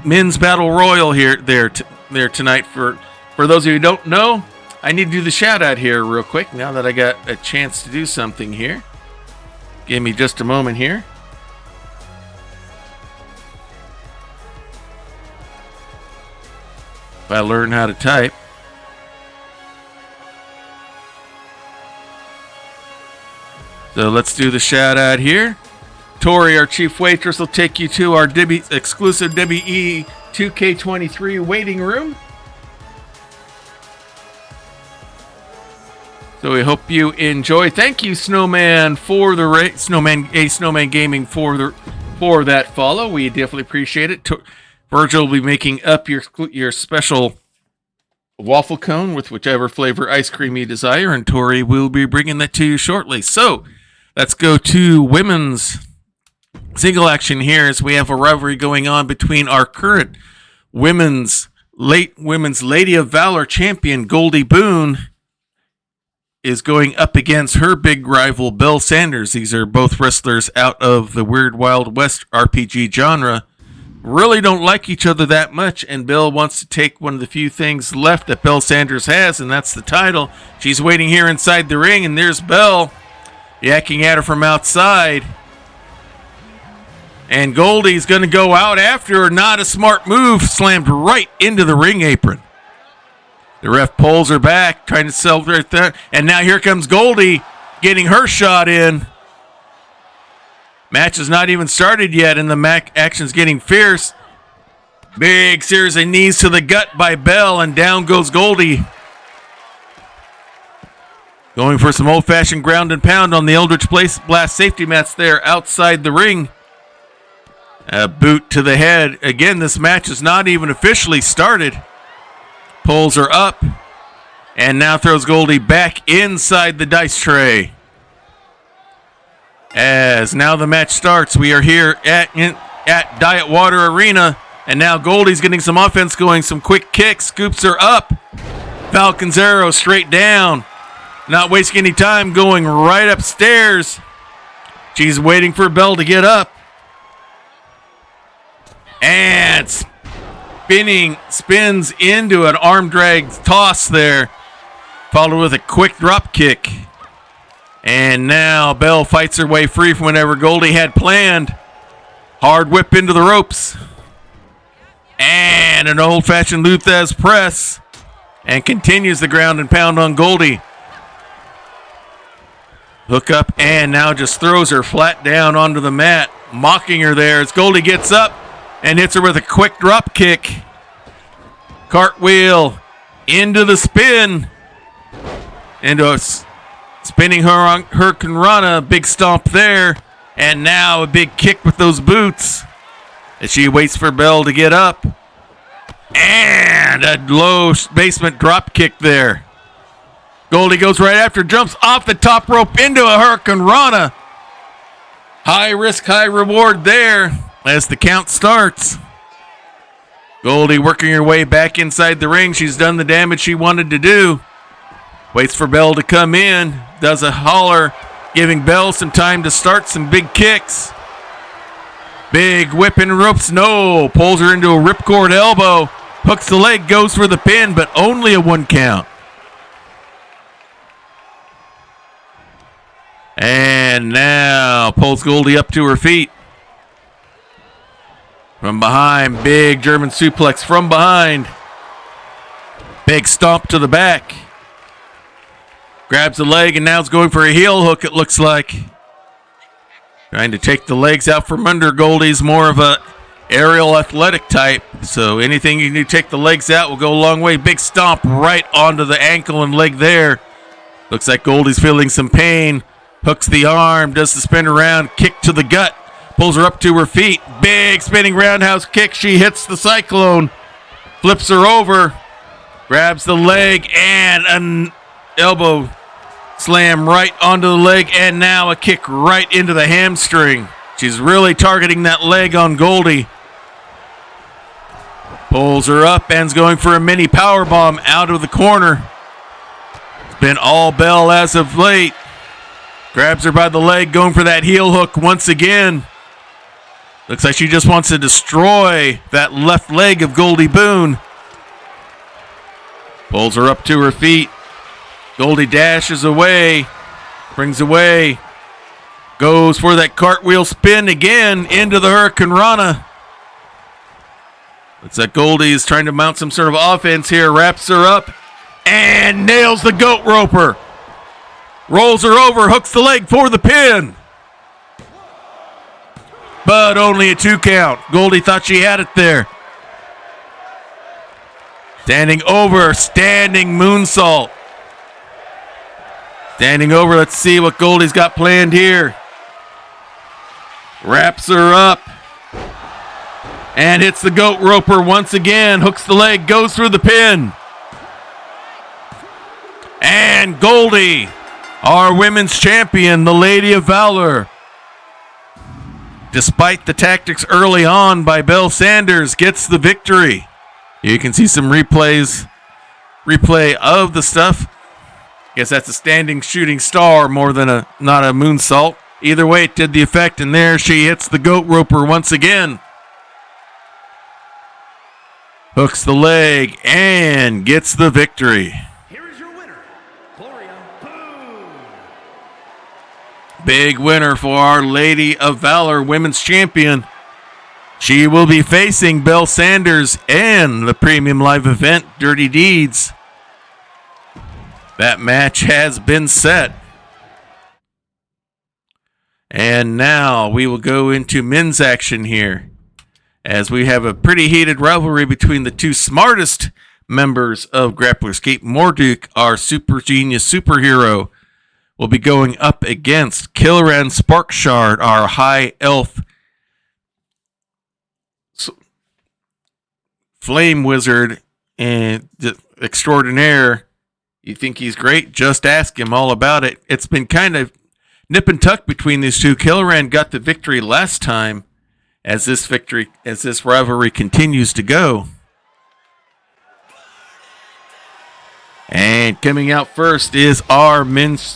[SPEAKER 1] men's battle royal there tonight? For those of you who don't know, I need to do the shout out here real quick now that I got a chance to do something here. Give me just a moment here. If I learn how to type. So let's do the shout out here. Tori, our chief waitress, will take you to our exclusive WE 2K23 waiting room. So we hope you enjoy. Thank you, Snowman, for the Snowman Gaming for that follow. We definitely appreciate it. Virgil will be making up your special waffle cone with whichever flavor ice cream you desire, and Tori will be bringing that to you shortly. So let's go to women's single action here as we have a rivalry going on between our current women's Lady of Valor champion, Goldie Boone, is going up against her big rival, Belle Sanders. These are both wrestlers out of the Weird Wild West RPG genre. Really don't like each other that much, and Belle wants to take one of the few things left that Belle Sanders has, and that's the title. She's waiting here inside the ring, and there's Belle yakking at her from outside. And Goldie's going to go out after her. Not a smart move. Slammed right into the ring apron. The ref pulls her back, trying to celebrate that. And now here comes Goldie getting her shot in. Match has not even started yet, and the action's getting fierce. Big series of knees to the gut by Belle, and down goes Goldie. Going for some old-fashioned ground and pound on the Eldritch Blast safety mats there outside the ring. A boot to the head. Again, this match is not even officially started. Pulls her up, and now throws Goldie back inside the dice tray. As now the match starts, we are here at Diet Water Arena, and now Goldie's getting some offense going, some quick kicks, scoops her up. Falcon's arrow straight down. Not wasting any time, going right upstairs. She's waiting for Belle to get up. And spins into an arm drag toss there, followed with a quick drop kick. And now Belle fights her way free from whatever Goldie had planned. Hard whip into the ropes. And an old-fashioned Luthez press. And continues the ground and pound on Goldie. Hook up and now just throws her flat down onto the mat, mocking her there as Goldie gets up and hits her with a quick drop kick. Cartwheel into the spin. Into a spinning her Hurricane Rana, big stomp there. And now a big kick with those boots as she waits for Belle to get up. And a low basement drop kick there. Goldie goes right after, jumps off the top rope into a Hurricane Rana. High risk, high reward there as the count starts. Goldie working her way back inside the ring. She's done the damage she wanted to do. Waits for Belle to come in. Does a holler, giving Belle some time to start some big kicks. Big whipping ropes. No. Pulls her into a ripcord elbow. Hooks the leg, goes for the pin, but only a 1 count. And now pulls Goldie up to her feet. From behind, big German suplex from behind. Big stomp to the back. Grabs the leg and now is going for a heel hook, it looks like. Trying to take the legs out from under. Goldie's more of a aerial athletic type, so anything you can do to take the legs out will go a long way. Big stomp right onto the ankle and leg there. Looks like Goldie's feeling some pain. Hooks the arm, does the spin around, kick to the gut. Pulls her up to her feet. Big spinning roundhouse kick. She hits the cyclone. Flips her over. Grabs the leg and an elbow slam right onto the leg. And now a kick right into the hamstring. She's really targeting that leg on Goldie. Pulls her up and's going for a mini powerbomb out of the corner. It's been all Belle as of late. Grabs her by the leg, going for that heel hook once again. Looks like she just wants to destroy that left leg of Goldie Boone. Pulls her up to her feet. Goldie dashes away, brings away. Goes for that cartwheel spin again into the Hurricane Rana. Looks like Goldie is trying to mount some sort of offense here. Wraps her up and nails the goat roper. Rolls her over, hooks the leg for the pin. But only a 2 count. Goldie thought she had it there. Standing over, standing moonsault. Standing over, let's see what Goldie's got planned here. Wraps her up. And hits the goat roper once again. Hooks the leg, goes through the pin. And Goldie, our women's champion, the Lady of Valor, despite the tactics early on by Belle Sanders, gets the victory. You can see some replay of the stuff. Guess that's a standing shooting star more than not a moonsault. Either way, it did the effect, and there she hits the goat roper once again. Hooks the leg and gets the victory.
[SPEAKER 2] Here is your winner, Gloria Boone.
[SPEAKER 1] Big winner for our Lady of Valor Women's Champion. She will be facing Belle Sanders in the premium live event, Dirty Deeds. That match has been set. And now we will go into men's action here, as we have a pretty heated rivalry between the two smartest members of Grappler. Kate Morduk, our super genius superhero, will be going up against Kilran Sparkshard, our high elf flame wizard and extraordinaire. You think he's great? Just ask him all about it. It's been kind of nip and tuck between these two. Kilran got the victory last time, as this rivalry continues to go. And coming out first is the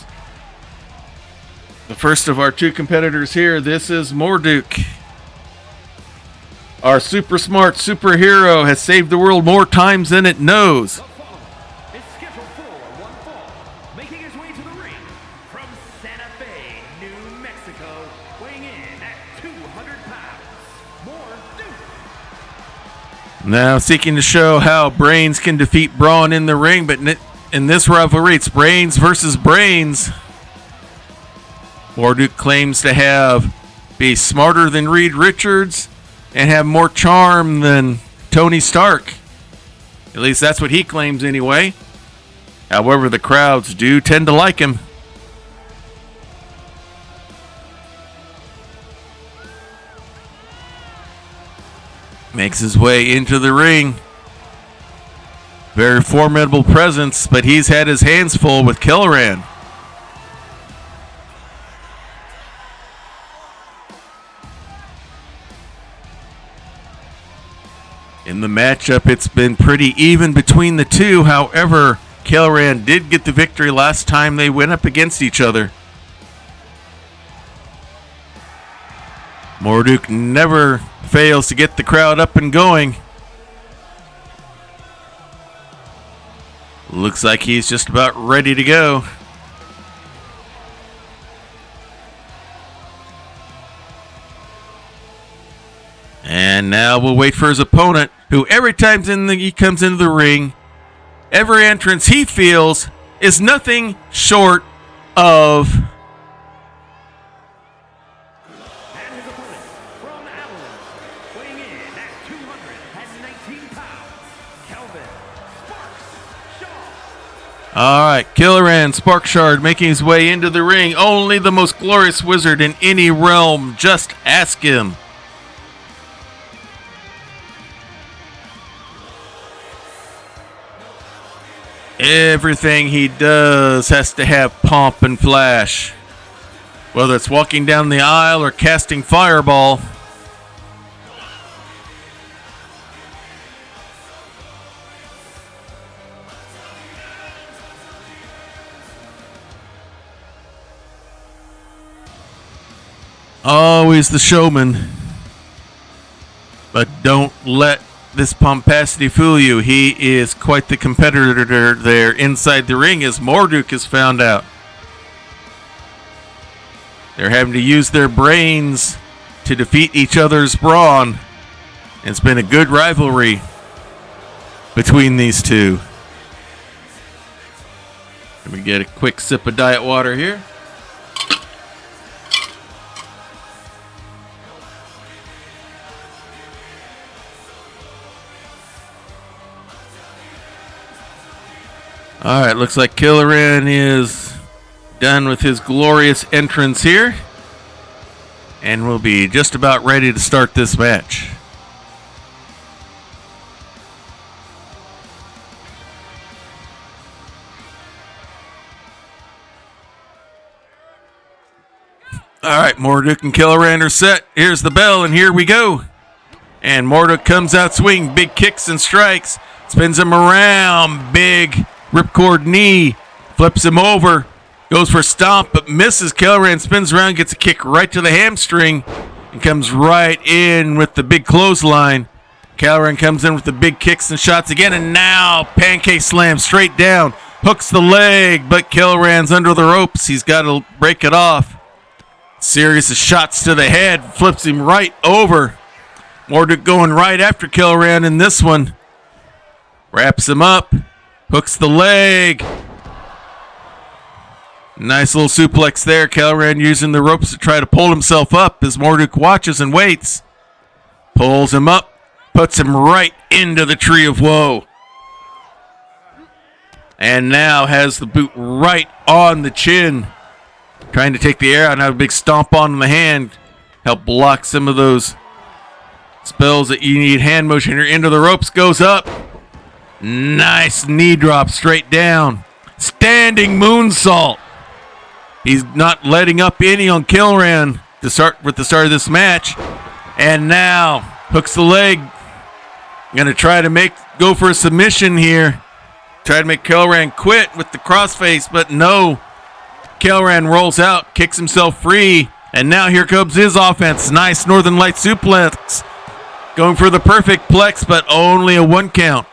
[SPEAKER 1] first of our two competitors here. This is Morduk. Our super smart superhero has saved the world more times than it knows.
[SPEAKER 2] The following is scheduled for one fall, making his way to the ring from Santa Fe, New Mexico, weighing in at 200 pounds. More Duke.
[SPEAKER 1] Now seeking to show how Brains can defeat Brawn in the ring, but in this rivalry, it's Brains versus Brains. Morduk claims to be smarter than Reed Richards and have more charm than Tony Stark. At least that's what he claims anyway. However, the crowds do tend to like him. Makes his way into the ring. Very formidable presence, but he's had his hands full with Killoran. In the matchup, it's been pretty even between the two. However, Killoran did get the victory last time they went up against each other. Morduk never fails to get the crowd up and going. Looks like he's just about ready to go. And now we'll wait for his opponent, who every time he comes into the ring, every entrance he feels is nothing short of...
[SPEAKER 2] And his opponent from Avalanche, weighing in at 219 pounds, Kelvin Sparks Shaw.
[SPEAKER 1] Alright, Killoran Sparkshard making his way into the ring. Only the most glorious wizard in any realm. Just ask him. Everything he does has to have pomp and flash. Whether it's walking down the aisle or casting fireball. Always the showman. But don't let this pomposity fool you. He is quite the competitor there inside the ring, as Morduk is found out. They're having to use their brains to defeat each other's brawn. It's been a good rivalry between these two. Let me get a quick sip of diet water here. Alright, looks like Killoran is done with his glorious entrance here. And we'll be just about ready to start this match. Alright, Morduk and Killoran are set. Here's the bell, and here we go. And Morduk comes out swinging, big kicks and strikes. Spins him around, big ripcord knee, flips him over, goes for a stomp, but misses. Killoran spins around, gets a kick right to the hamstring, and comes right in with the big clothesline. Killoran comes in with the big kicks and shots again, and now pancake slam straight down, hooks the leg, but Killoran's under the ropes. He's got to break it off. Series of shots to the head, flips him right over. Morduk going right after Killoran in this one. Wraps him up. Hooks the leg. Nice little suplex there. Killoran using the ropes to try to pull himself up as Morduk watches and waits. Pulls him up. Puts him right into the tree of woe. And now has the boot right on the chin. Trying to take the air out and have a big stomp on the hand. Help block some of those spells that you need. Hand motion here into the ropes. Goes up. Nice knee drop straight down. Standing moonsault. He's not letting up any on Killoran to start with the start of this match. And now hooks the leg. Gonna try to go for a submission here. Try to make Killoran quit with the crossface, but no. Killoran rolls out, kicks himself free, and now here comes his offense. Nice Northern Light suplex. Going for the perfect plex, but only a 1 count.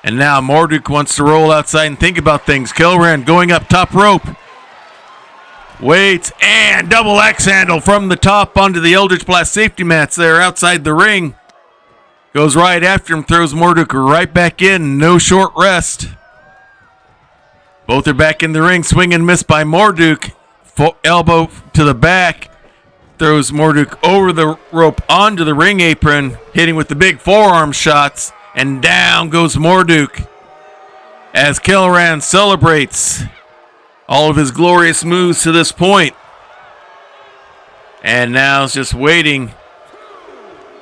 [SPEAKER 1] And now Morduk wants to roll outside and think about things. Killoran going up top rope. Waits, and double axe handle from the top onto the Eldritch Blast safety mats there outside the ring. Goes right after him, throws Morduk right back in. No short rest. Both are back in the ring. Swing and miss by Morduk. Elbow to the back. Throws Morduk over the rope onto the ring apron. Hitting with the big forearm shots. And down goes Morduk. As Killoran celebrates all of his glorious moves to this point. And now is just waiting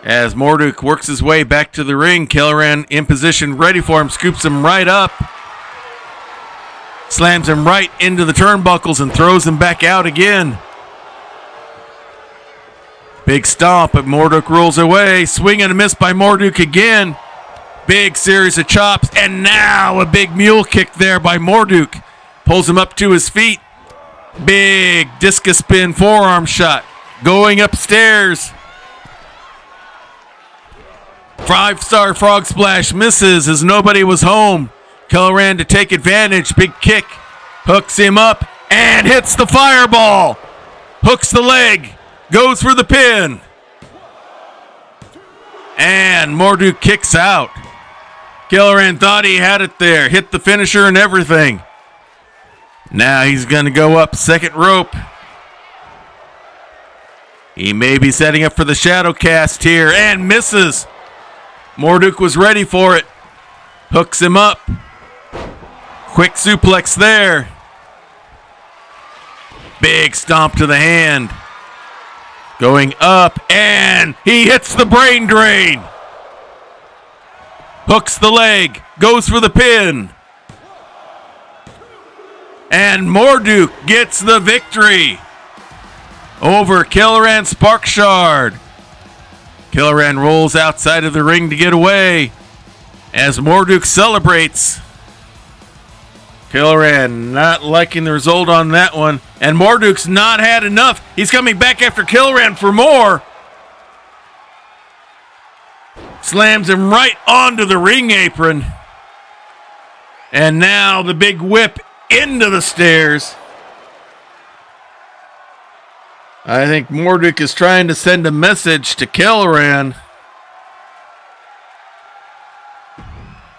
[SPEAKER 1] As Morduk works his way back to the ring, Kelleran in position, ready for him, scoops him right up, slams him right into the turnbuckles and throws him back out again. Big stomp, but Morduk rolls away. Swing and a miss by Morduk again. Big series of chops, and now a big mule kick there by Morduk. Pulls him up to his feet. Big discus spin forearm shot. Going upstairs. 5-star frog splash misses as nobody was home. Kelleran to take advantage. Big kick. Hooks him up and hits the fireball. Hooks the leg. Goes for the pin. And Morduk kicks out. Kelleran thought he had it there. Hit the finisher and everything. Now he's going to go up second rope. He may be setting up for the shadow cast here and misses. Morduk was ready for it. Hooks him up. Quick suplex there. Big stomp to the hand. Going up, and he hits the brain drain. Hooks the leg, goes for the pin. And Morduk gets the victory over Kelleran Sparkshard. Kelleran rolls outside of the ring to get away as Morduk celebrates. Kelleran not liking the result on that one. And Morduk's not had enough. He's coming back after Kelleran for more. Slams him right onto the ring apron. And now the big whip into the stairs. I think Morduk is trying to send a message to Kelleran.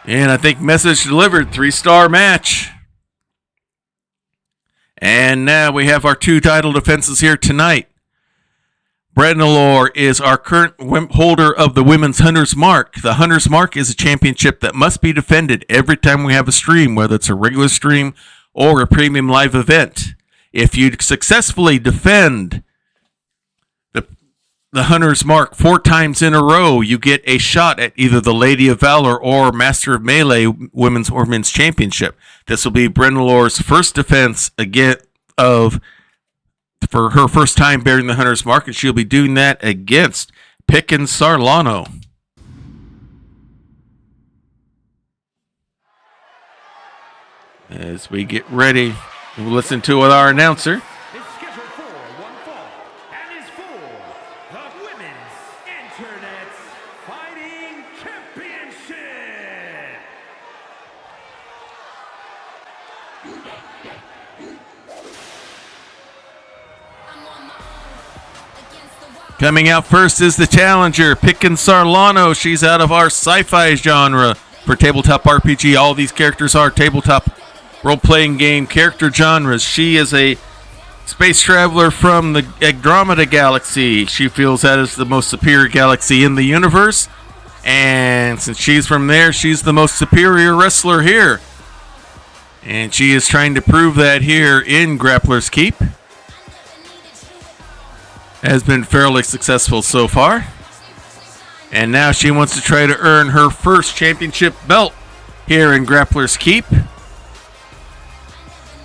[SPEAKER 1] And I think message delivered. 3-star match. And now we have our 2 title defenses here tonight. Brenalor is our current holder of the Women's Hunter's Mark. The Hunter's Mark is a championship that must be defended every time we have a stream, whether it's a regular stream or a premium live event. If you successfully defend the Hunter's Mark 4 times in a row, you get a shot at either the Lady of Valor or Master of Melee Women's or Men's Championship. This will be Brenalor's first defense for her first time bearing the Hunter's Mark, and she'll be doing that against Pickin Sarlano. As we get ready, we'll listen to our announcer.
[SPEAKER 2] Is scheduled for one fall and is for the Women's Internet Fighting Championship.
[SPEAKER 1] Coming out first is the challenger, Pickin Sarlano. She's out of our sci-fi genre for tabletop RPG. All these characters are tabletop role-playing game character genres. She is a space traveler from the Andromeda Galaxy. She feels that is the most superior galaxy in the universe. And since she's from there, she's the most superior wrestler here. And she is trying to prove that here in Grappler's Keep. Has been fairly successful so far. And now she wants to try to earn her first championship belt here in Grappler's Keep.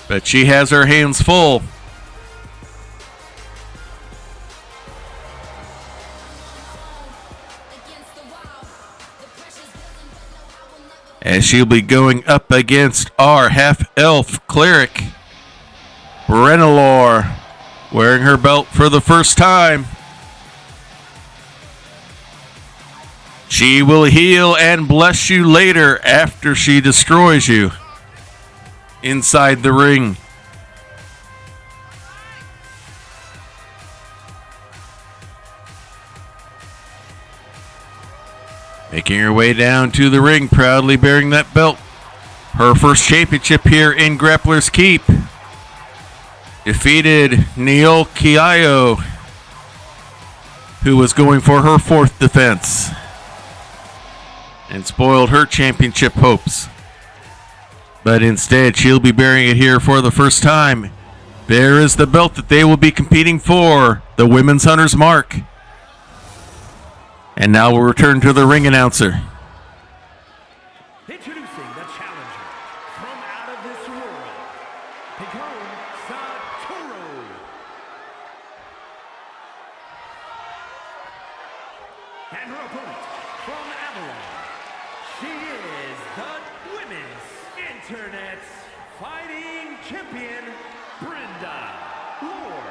[SPEAKER 1] But she has her hands full. As she'll be going up against our half-elf cleric, Brenalor, wearing her belt for the first time. She will heal and bless you later after she destroys you inside the ring. Making her way down to the ring, proudly bearing that belt. Her first championship here in Grappler's Keep. Defeated Neil Kiayo, who was going for her 4th defense, and spoiled her championship hopes. But instead, she'll be bearing it here for the first time. There is the belt that they will be competing for, the Women's Hunter's Mark. And now we'll return to the ring announcer.
[SPEAKER 2] Introducing the challenger from out of this world, Hikaru Satoru. And her opponent from Avalon, she is the Women's Internet's Fighting Champion, Brenda Lord.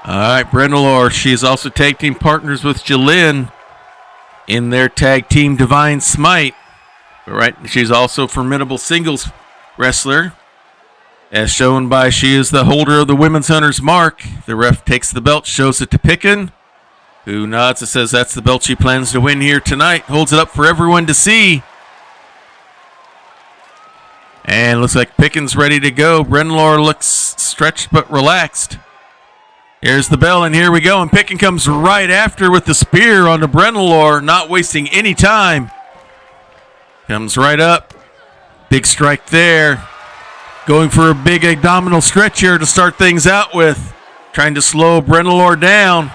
[SPEAKER 1] All right, Brenda Lore. She's also tag team partners with Jalen in their tag team Divine Smite. Right, she's also a formidable singles wrestler, as shown by she is the holder of the Women's Hunter's mark. The ref takes the belt, shows it to Pickin, who nods and says that's the belt she plans to win here tonight. Holds it up for everyone to see. And looks like Pickin's ready to go. Brenlor looks stretched but relaxed. Here's the bell, and here we go. And Pickin comes right after with the spear onto Brenlor, not wasting any time. Comes right up. Big strike there. Going for a big abdominal stretch here to start things out with. Trying to slow Brenlor down.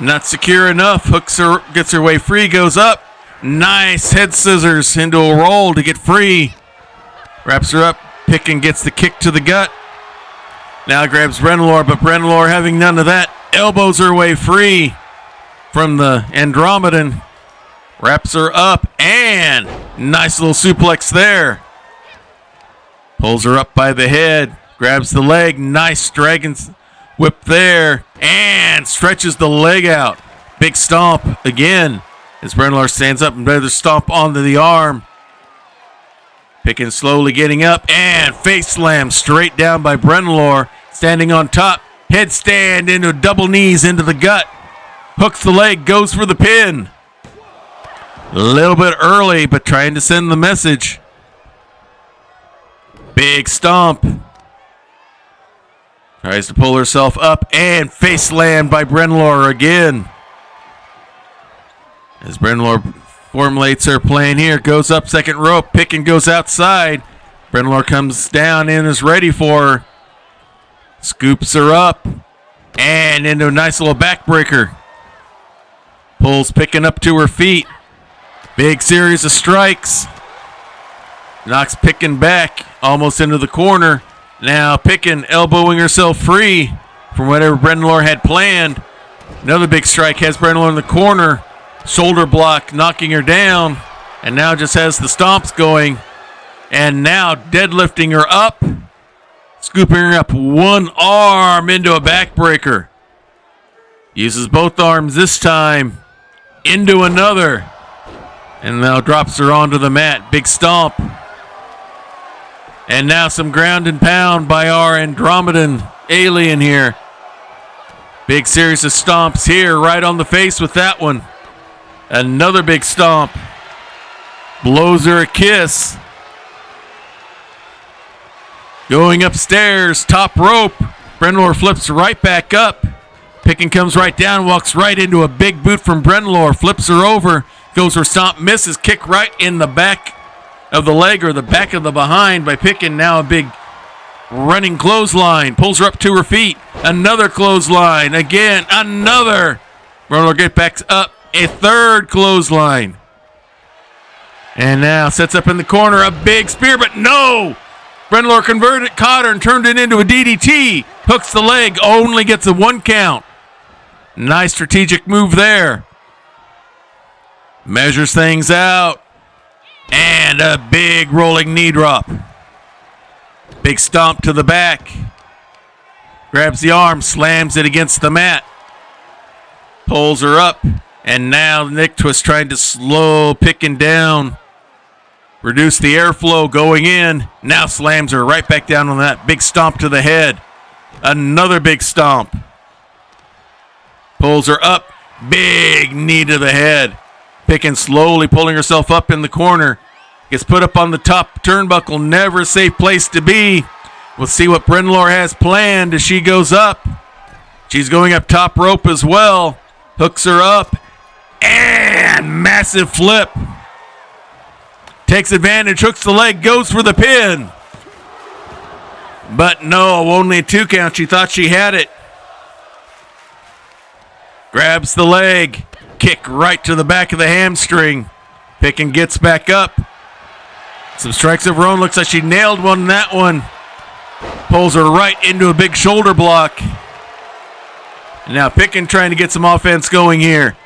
[SPEAKER 1] Not secure enough. Hooks her, gets her way free, goes up. Nice head scissors into a roll to get free. Wraps her up. Pickin gets the kick to the gut. Now grabs Brenlor, but Brenlor having none of that. Elbows her way free from the Andromedan. Wraps her up, and nice little suplex there. Pulls her up by the head. Grabs the leg. Nice dragon's whip there. And stretches the leg out. Big stomp again as Brenlor stands up and another stomp onto the arm. Pickin slowly getting up, and face slam straight down by Brenlor. Standing on top. Headstand into double knees into the gut. Hooks the leg, goes for the pin. A little bit early, but trying to send the message. Big stomp. Tries to pull herself up, and face slammed by Brenlor again. As Brenlor formulates her plan here, goes up second rope, Pickin goes outside. Brenlor comes down and is ready for her. Scoops her up, and into a nice little backbreaker. Pulls Pickin up to her feet. Big series of strikes. Knocks Pickin back, almost into the corner. Now Pickin elbowing herself free from whatever Brenlor had planned. Another big strike has Brenlor in the corner. Shoulder block knocking her down. And now just has the stomps going. And now deadlifting her up. Scooping her up one arm into a backbreaker. Uses both arms this time. Into another. And now drops her onto the mat. Big stomp. And now some ground and pound by our Andromedan alien here. Big series of stomps here, right on the face with that one. Another big stomp. Blows her a kiss. Going upstairs, top rope. Brenlor flips right back up. Pickin comes right down, walks right into a big boot from Brenlor. Flips her over. Goes for stomp, misses. Kick right in the back of the leg or the back of the behind by Pickin. Now a big running clothesline. Pulls her up to her feet. Another clothesline. Again, another. Brenlor gets back up. A third clothesline. And now sets up in the corner. A big spear, but no! Brenlor converted, caught her, and turned it into a DDT. Hooks the leg, only gets a 1 count. Nice strategic move there. Measures things out. And a big rolling knee drop. Big stomp to the back. Grabs the arm, slams it against the mat. Pulls her up. And now Nick Twist trying to slow Pickin down. Reduce the airflow going in. Now slams her right back down on that. Big stomp to the head. Another big stomp. Pulls her up. Big knee to the head. Pickin slowly pulling herself up in the corner. Gets put up on the top turnbuckle. Never a safe place to be. We'll see what Brenlor has planned as she goes up. She's going up top rope as well. Hooks her up. And massive flip. Takes advantage, hooks the leg, goes for the pin. But no, only a 2 count. She thought she had it. Grabs the leg. kick right to the back of the hamstring. Picken gets back up. Some strikes of her own. Looks like she nailed one in that one. Pulls her right into a big shoulder block. And now Picken trying to get some offense going here.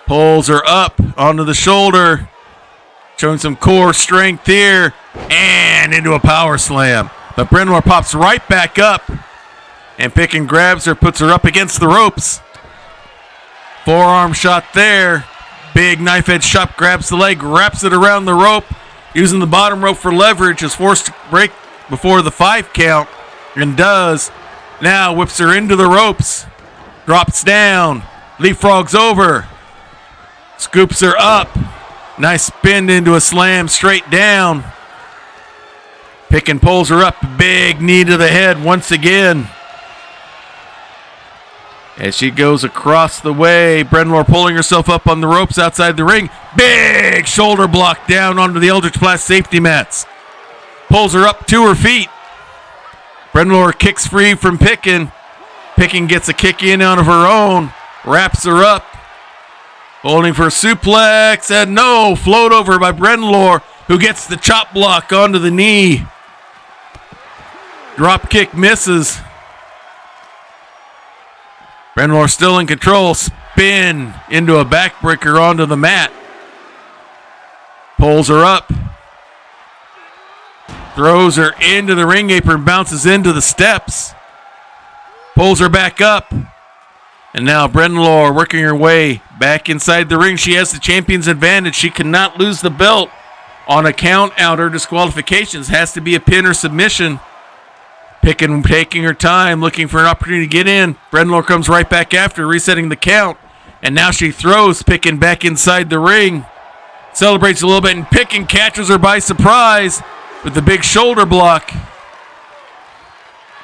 [SPEAKER 1] Pulls her up onto the shoulder. Showing some core strength here. And into a power slam. But Brennmore pops right back up. And Picken grabs her, puts her up against the ropes. Forearm shot there. Big knife edge chop, grabs the leg, wraps it around the rope. Using the bottom rope for leverage, is forced to break before the 5 count. And does. Now whips her into the ropes. Drops down. Leapfrogs over. Scoops her up. Nice spin into a slam straight down. Picken pulls her up. Big knee to the head once again. As she goes across the way, Brennmore pulling herself up on the ropes outside the ring. Big shoulder block down onto the Eldritch Blast safety mats. Pulls her up to her feet. Brennmore kicks free from Picken. Picken gets a kick in out of her own. Wraps her up. Holding for a suplex. And no, float over by Brennmore, who gets the chop block onto the knee. Drop kick misses. Brennmore still in control. Spin into a backbreaker onto the mat. Pulls her up. Throws her into the ring apron. Bounces into the steps. Pulls her back up. And now Brennmore working her way back inside the ring. She has the champion's advantage. She cannot lose the belt on a count out or disqualifications. Has to be a pin or submission. Picken taking her time, looking for an opportunity to get in. Brennmore comes right back after, resetting the count. And now she throws Picken back inside the ring. Celebrates a little bit, and Picken catches her by surprise with the big shoulder block.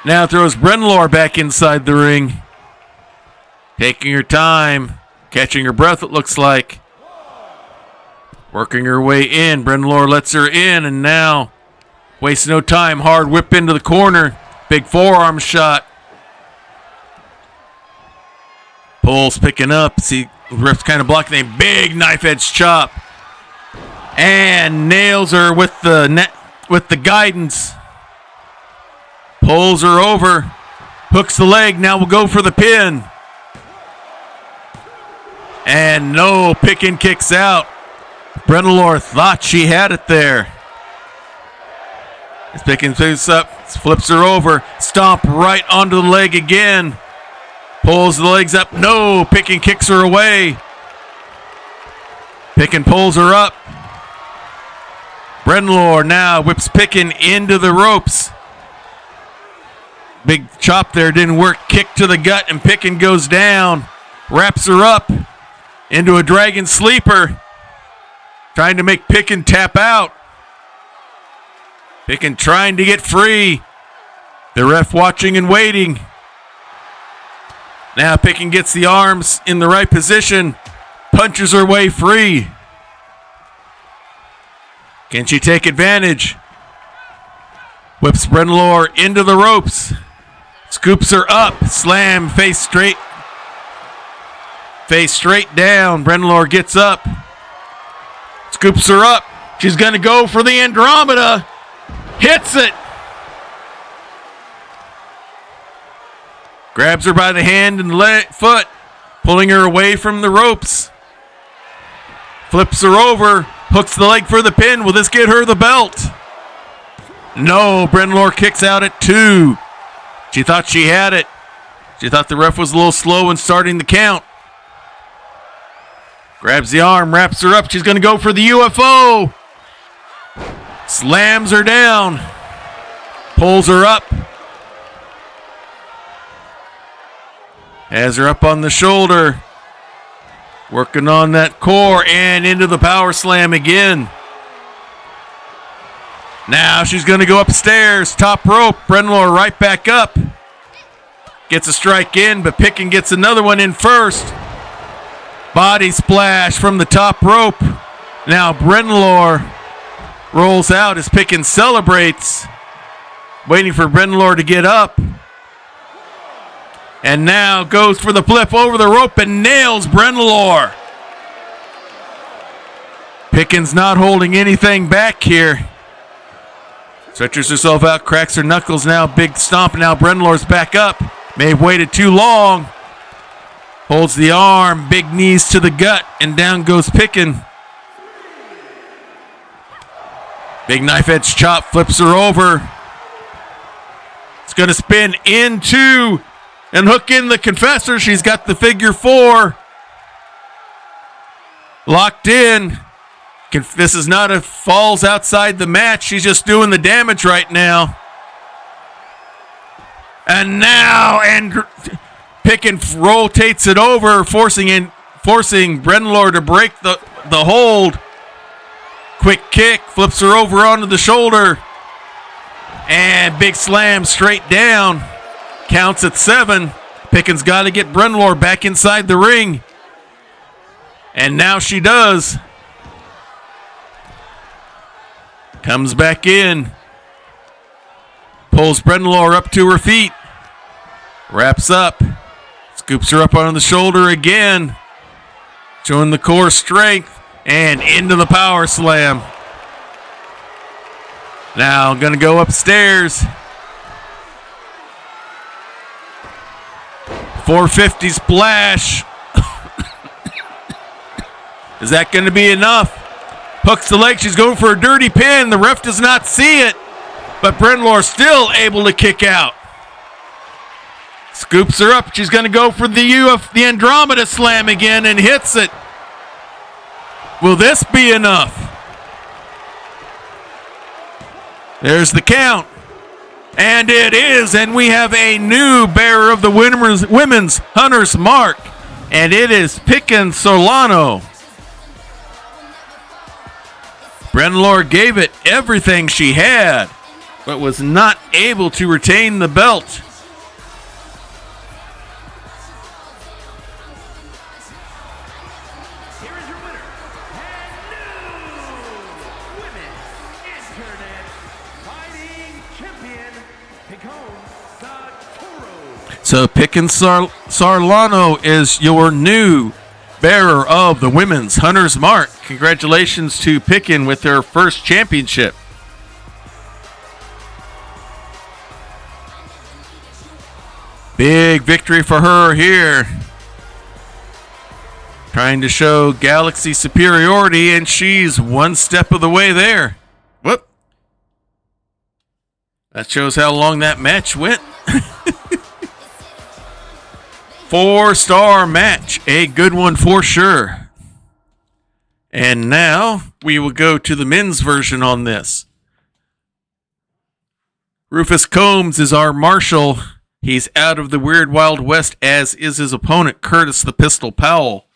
[SPEAKER 1] Now throws Brennmore back inside the ring. Taking her time, catching her breath, it looks like. Working her way in. Brennmore lets her in, and now wastes no time. Hard whip into the corner. Big forearm shot. Pulls Picken up. See, ref's kind of blocking a big knife edge chop. And nails her with the net, with the guidance. Pulls her over. Hooks the leg. Now we'll go for the pin. And no, Picken kicks out. Brennmore thought she had it there. As Picken picks up, flips her over, stomp right onto the leg again. Pulls the legs up. No, Picken kicks her away. Picken pulls her up. Brennmore now whips Picken into the ropes. Big chop there, didn't work. Kick to the gut, and Picken goes down. Wraps her up into a dragon sleeper. Trying to make Picken tap out. Picken trying to get free. The ref watching and waiting. Now Picken gets the arms in the right position. Punches her way free. Can she take advantage? Whips Brennmore into the ropes. Scoops her up. Slam face straight. Face straight down. Brennmore gets up. Scoops her up. She's going to go for the Andromeda. Hits it. Grabs her by the hand and foot, pulling her away from the ropes. Flips her over, hooks the leg for the pin. Will this get her the belt? No, Brennmore kicks out at 2. She thought she had it. She thought the ref was a little slow in starting the count. Grabs the arm, wraps her up. She's going to go for the UFO. Slams her down. Pulls her up. Has her up on the shoulder. Working on that core and into the power slam again. Now she's going to go upstairs. Top rope. Brennmore right back up. Gets a strike in, but Picken gets another one in first. Body splash from the top rope. Now Brennmore rolls out as Picken celebrates. Waiting for Brennmore to get up. And now goes for the flip over the rope and nails Brennmore. Pickens not holding anything back here. Stretches herself out, cracks her knuckles now. Big stomp now. Brenlor's back up. May have waited too long. Holds the arm. Big knees to the gut. And down goes Pickens. Big knife edge chop. Flips her over. It's going to spin into and hook in the Confessor. She's got the figure 4. Locked in. This is not a falls outside the match. She's just doing the damage right now. And now Pickens rotates it over, forcing Brenlor to break the hold. Quick kick, flips her over onto the shoulder. And big slam straight down. Counts at 7. Pickens got to get Brenlor back inside the ring. And now she does. Comes back in. Pulls Brenlor up to her feet. Wraps up. Scoops her up on the shoulder again. Showing the core strength. And into the power slam. Now going to go upstairs. 450 splash. Is that going to be enough? Hooks the leg. She's going for a dirty pin. The ref does not see it. But Brenlor still able to kick out. Scoops her up. She's going to go for the Andromeda slam again and hits it. Will this be enough? There's the count. And it is. And we have a new bearer of the women's Hunter's Mark. And it is Pickens Solano. Brenlor gave it everything she had, but was not able to retain the belt.
[SPEAKER 2] Here is your winner, and new Women's Internet Fighting Champion, Pickens Solano.
[SPEAKER 1] So Pickens Solano is your new bearer of the women's Hunter's Mark. Congratulations to Pickens with their first championship. Big victory for her here. Trying to show Galaxy superiority, and she's one step of the way there. Whoop. That shows how long that match went. 4-star match. A good one for sure. And now we will go to the men's version on this. Rufus Combs is our marshal. He's out of the Weird Wild West, as is his opponent, Curtis the Pistol Powell.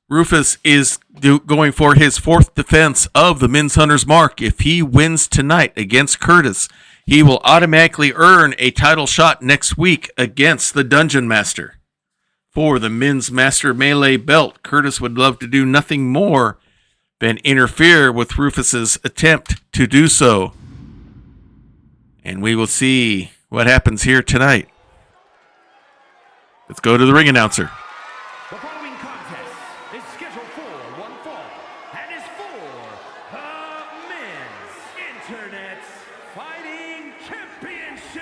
[SPEAKER 1] Rufus is going for his 4th defense of the Men's Hunter's Mark. If he wins tonight against Curtis, he will automatically earn a title shot next week against the Dungeon Master. For the Men's Master Melee belt, Curtis would love to do nothing more than interfere with Rufus's attempt to do so. And we will see what happens here tonight. Let's go to the ring announcer.
[SPEAKER 2] The following contest is scheduled for one fall and is for the Men's Internet Fighting Championship.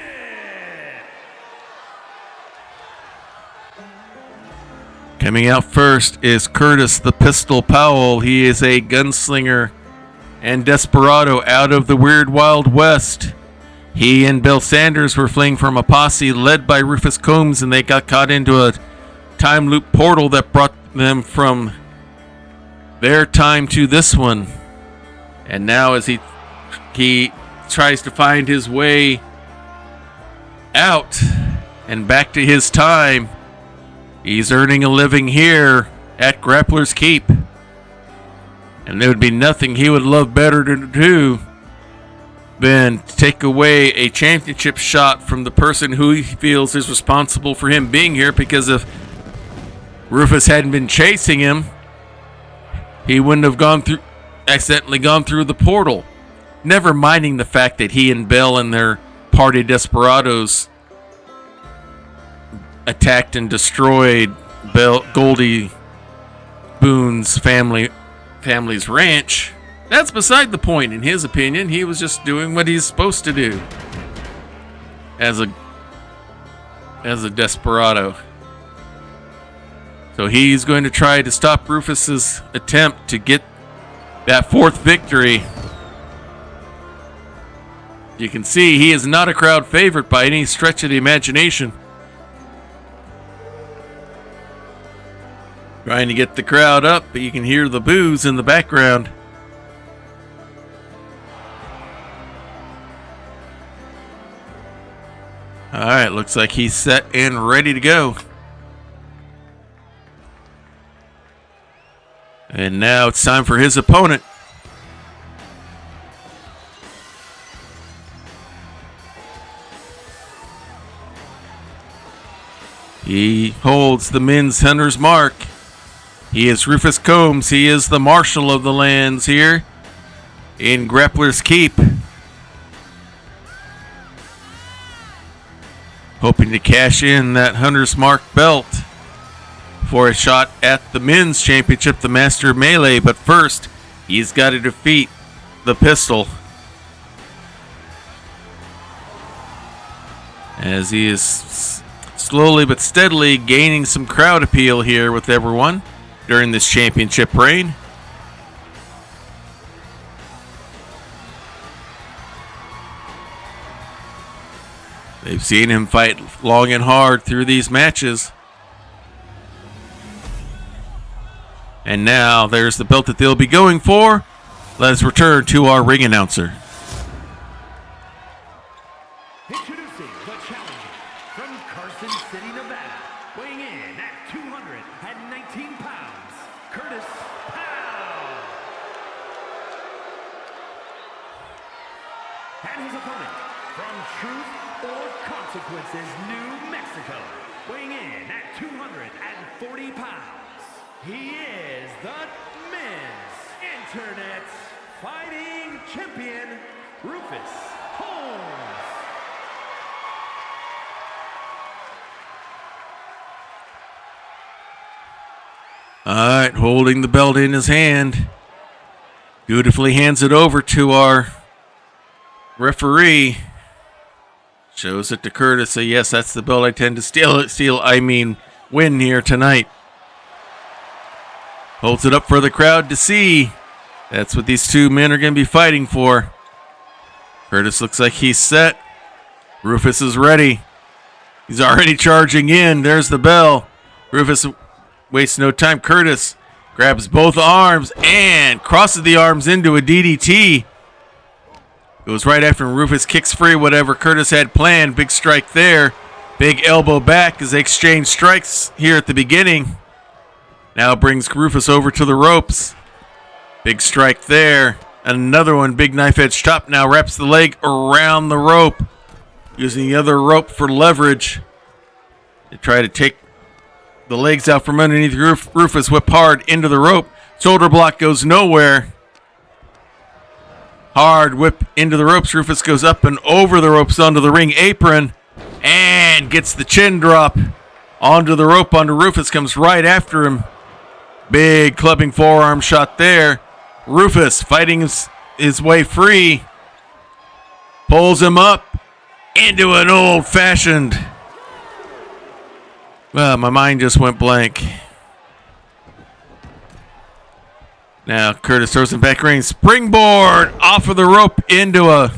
[SPEAKER 1] Coming out first is Curtis the Pistol Powell. He is a gunslinger and desperado out of the Weird Wild West. He and Bill Sanders were fleeing from a posse led by Rufus Combs, and they got caught into a time loop portal that brought them from their time to this one. And now as he tries to find his way out and back to his time, he's earning a living here at Grappler's Keep. And there would be nothing he would love better to do than take away a championship shot from the person who he feels is responsible for him being here, because if Rufus hadn't been chasing him, he wouldn't have accidentally gone through the portal. Never minding the fact that he and Bill and their party desperados attacked and destroyed Goldie Boone's family family's ranch. That's beside the point, in his opinion. He was just doing what he's supposed to do as a desperado. So he's going to try to stop Rufus's attempt to get that fourth victory. You can see he is not a crowd favorite by any stretch of the imagination. Trying to get the crowd up, but you can hear the boos in the background. All right, looks like he's set and ready to go. And now it's time for his opponent. He holds the men's hunter's mark. He is Rufus Combs. He is the marshal of the lands here in Grappler's Keep. Hoping to cash in that hunter's mark belt for a shot at the men's championship, the Master Melee. But first, he's got to defeat the Pistol. As he is slowly but steadily gaining some crowd appeal here with everyone during this championship reign. They've seen him fight long and hard through these matches. And now there's the belt that they'll be going for. Let us return to our ring announcer.
[SPEAKER 2] Introducing the challenger from Carson City, Nevada, weighing in at 219 pounds, Curtis Powell. And his opponent from Truth or Consequences, New Mexico, weighing in at 240 pounds. He is the men's internet fighting champion, Rufus Combs.
[SPEAKER 1] All right, holding the belt in his hand. Dutifully hands it over to our referee. Shows it to Curtis. Say, yes, that's the belt I tend to win here tonight. Holds it up for the crowd to see. That's what these two men are going to be fighting for. Curtis looks like he's set. Rufus is ready. He's already charging in. There's the bell. Rufus wastes no time. Curtis grabs both arms and crosses the arms into a DDT. Goes right after him. Rufus kicks free whatever Curtis had planned. Big strike there. Big elbow back as they exchange strikes here at the beginning. Now brings Rufus over to the ropes. Big strike there. Another one. Big knife edge chop. Now wraps the leg around the rope. Using the other rope for leverage. They try to take the legs out from underneath Rufus. Whip hard into the rope. Shoulder block goes nowhere. Hard whip into the ropes. Rufus goes up and over the ropes onto the ring apron. And gets the chin drop onto the rope. Onto Rufus. Comes right after him. Big clubbing forearm shot there. Rufus fighting his way free. Pulls him up into an old-fashioned... Well, my mind just went blank. Now Curtis throws him back ring. Springboard off of the rope into a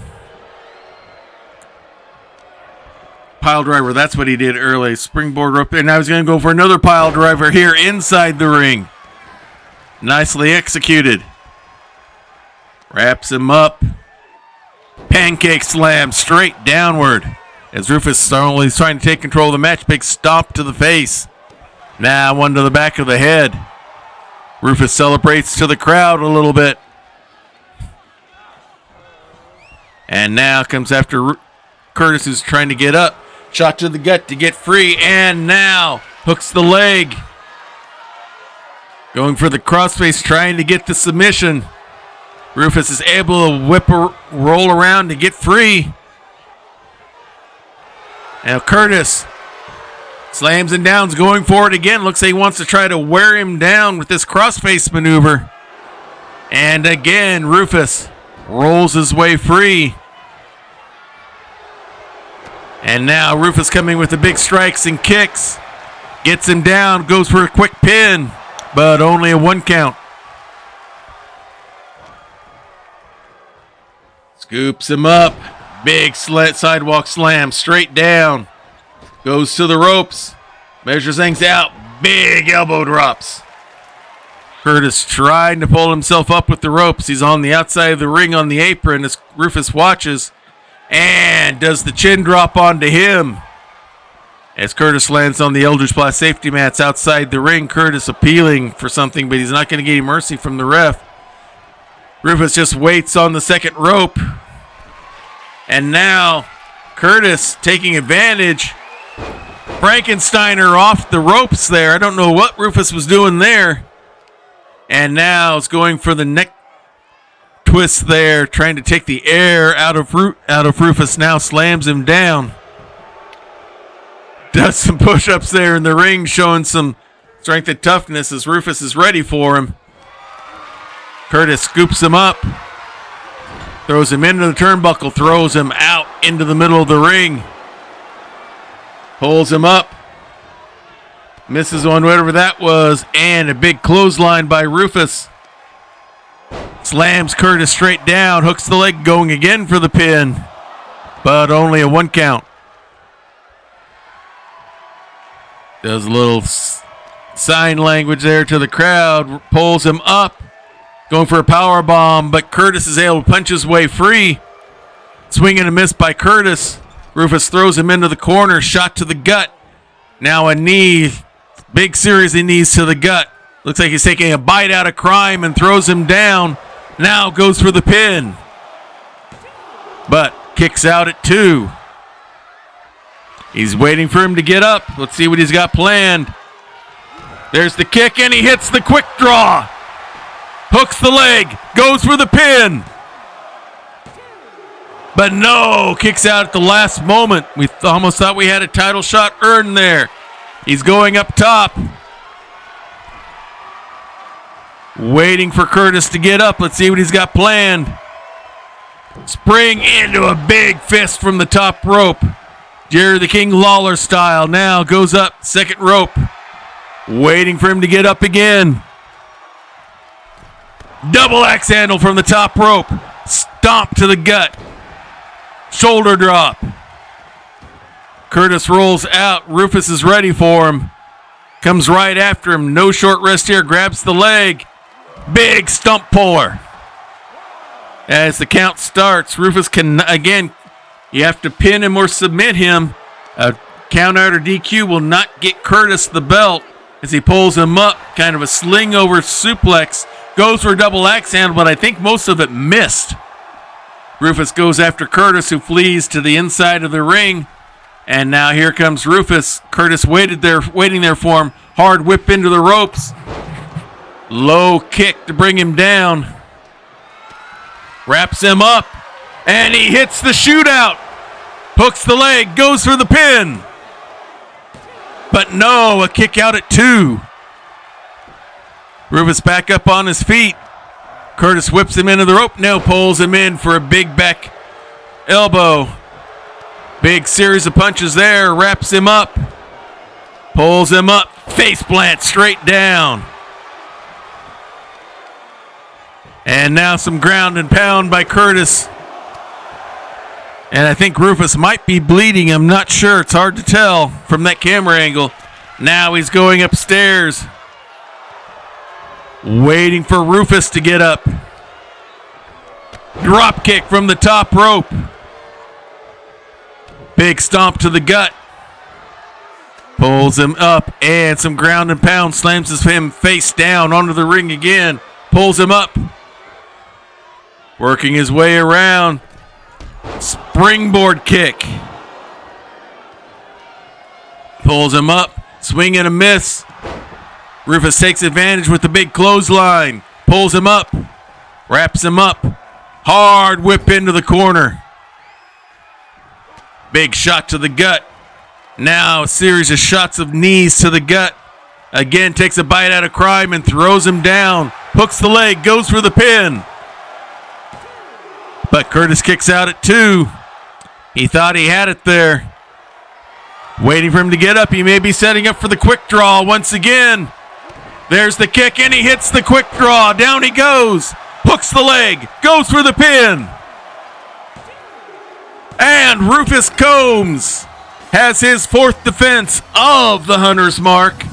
[SPEAKER 1] pile driver. That's what he did early. Springboard rope. And now he's going to go for another pile driver here inside the ring. Nicely executed. Wraps him up. Pancake slam straight downward. As Rufus is only trying to take control of the match. Big stomp to the face. Now one to the back of the head. Rufus celebrates to the crowd a little bit. And now comes after Curtis, who's trying to get up. Shot to the gut to get free. And now hooks the leg. Going for the crossface, trying to get the submission. Rufus is able to roll around to get free. Now Curtis slams him down, going for it again. Looks like he wants to try to wear him down with this crossface maneuver. And again, Rufus rolls his way free. And now Rufus coming with the big strikes and kicks. Gets him down, goes for a quick pin, but only a 1 count. Scoops him up. Big sidewalk slam straight down. Goes to the ropes. Measures things out. Big elbow drops. Curtis trying to pull himself up with the ropes. He's on the outside of the ring on the apron as Rufus watches. And does the chin drop onto him. As Curtis lands on the Eldridge Plus safety mats outside the ring. Curtis appealing for something, but he's not going to get any mercy from the ref. Rufus just waits on the second rope. And now Curtis taking advantage. Frankensteiner off the ropes there. I don't know what Rufus was doing there. And now is going for the neck twist there, trying to take the air out of Rufus. Now slams him down. Does some push-ups there in the ring, showing some strength and toughness as Rufus is ready for him. Curtis scoops him up. Throws him into the turnbuckle, throws him out into the middle of the ring. Pulls him up. Misses on whatever that was, and a big clothesline by Rufus. Slams Curtis straight down, hooks the leg, going again for the pin, but only a 1 count. Does a little sign language there to the crowd, pulls him up, going for a power bomb, but Curtis is able to punch his way free. Swing and a miss by Curtis. Rufus throws him into the corner, shot to the gut. Now a knee, big series of knees to the gut. Looks like he's taking a bite out of Crime and throws him down. Now goes for the pin, but kicks out at 2. He's waiting for him to get up. Let's see what he's got planned. There's the kick, and he hits the quick draw. Hooks the leg, goes for the pin. But no, kicks out at the last moment. We almost thought we had a title shot earned there. He's going up top. Waiting for Curtis to get up. Let's see what he's got planned. Spring into a big fist from the top rope. Jerry the King Lawler style. Now goes up, second rope. Waiting for him to get up again. Double axe handle from the top rope. Stomp to the gut. Shoulder drop. Curtis rolls out. Rufus is ready for him. Comes right after him. No short rest here. Grabs the leg. Big stump puller. As the count starts, Rufus can, again, you have to pin him or submit him. A count out or DQ will not get Curtis the belt as he pulls him up. Kind of a sling over suplex. Goes for a double axe handle, but I think most of it missed. Rufus goes after Curtis, who flees to the inside of the ring. And now here comes Rufus. Curtis waiting there for him. Hard whip into the ropes. Low kick to bring him down. Wraps him up. And he hits the shootout. Hooks the leg. Goes for the pin. But no, a kick out at 2. Rufus back up on his feet. Curtis whips him into the rope. Now pulls him in for a big back elbow. Big series of punches there. Wraps him up. Pulls him up. Face plant straight down. And now some ground and pound by Curtis. And I think Rufus might be bleeding. I'm not sure. It's hard to tell from that camera angle. Now he's going upstairs. Waiting for Rufus to get up. Drop kick from the top rope. Big stomp to the gut. Pulls him up and some ground and pound. Slams him face down onto the ring again. Pulls him up. Working his way around. Springboard kick. Pulls him up. Swing and a miss. Rufus takes advantage with the big clothesline. Pulls him up. Wraps him up. Hard whip into the corner. Big shot to the gut. Now a series of shots of knees to the gut. Again takes a bite out of Crime and throws him down. hooks the leg, goes for the pin. But Curtis kicks out at 2. He thought he had it there. Waiting for him to get up. He may be setting up for the quick draw once again. There's the kick, and he hits the quick draw. Down he goes. Hooks the leg, goes for the pin. And Rufus Combs has his 4th defense of the Hunter's Mark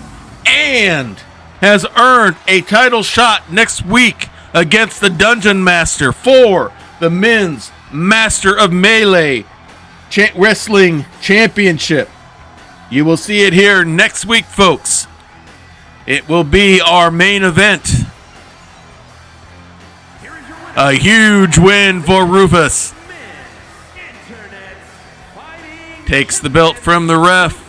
[SPEAKER 1] and has earned a title shot next week against the Dungeon Master for the Men's Master of Melee Wrestling Championship. You will see it here next week, folks. It will be our main event. A huge win for Rufus. Takes the belt from the ref.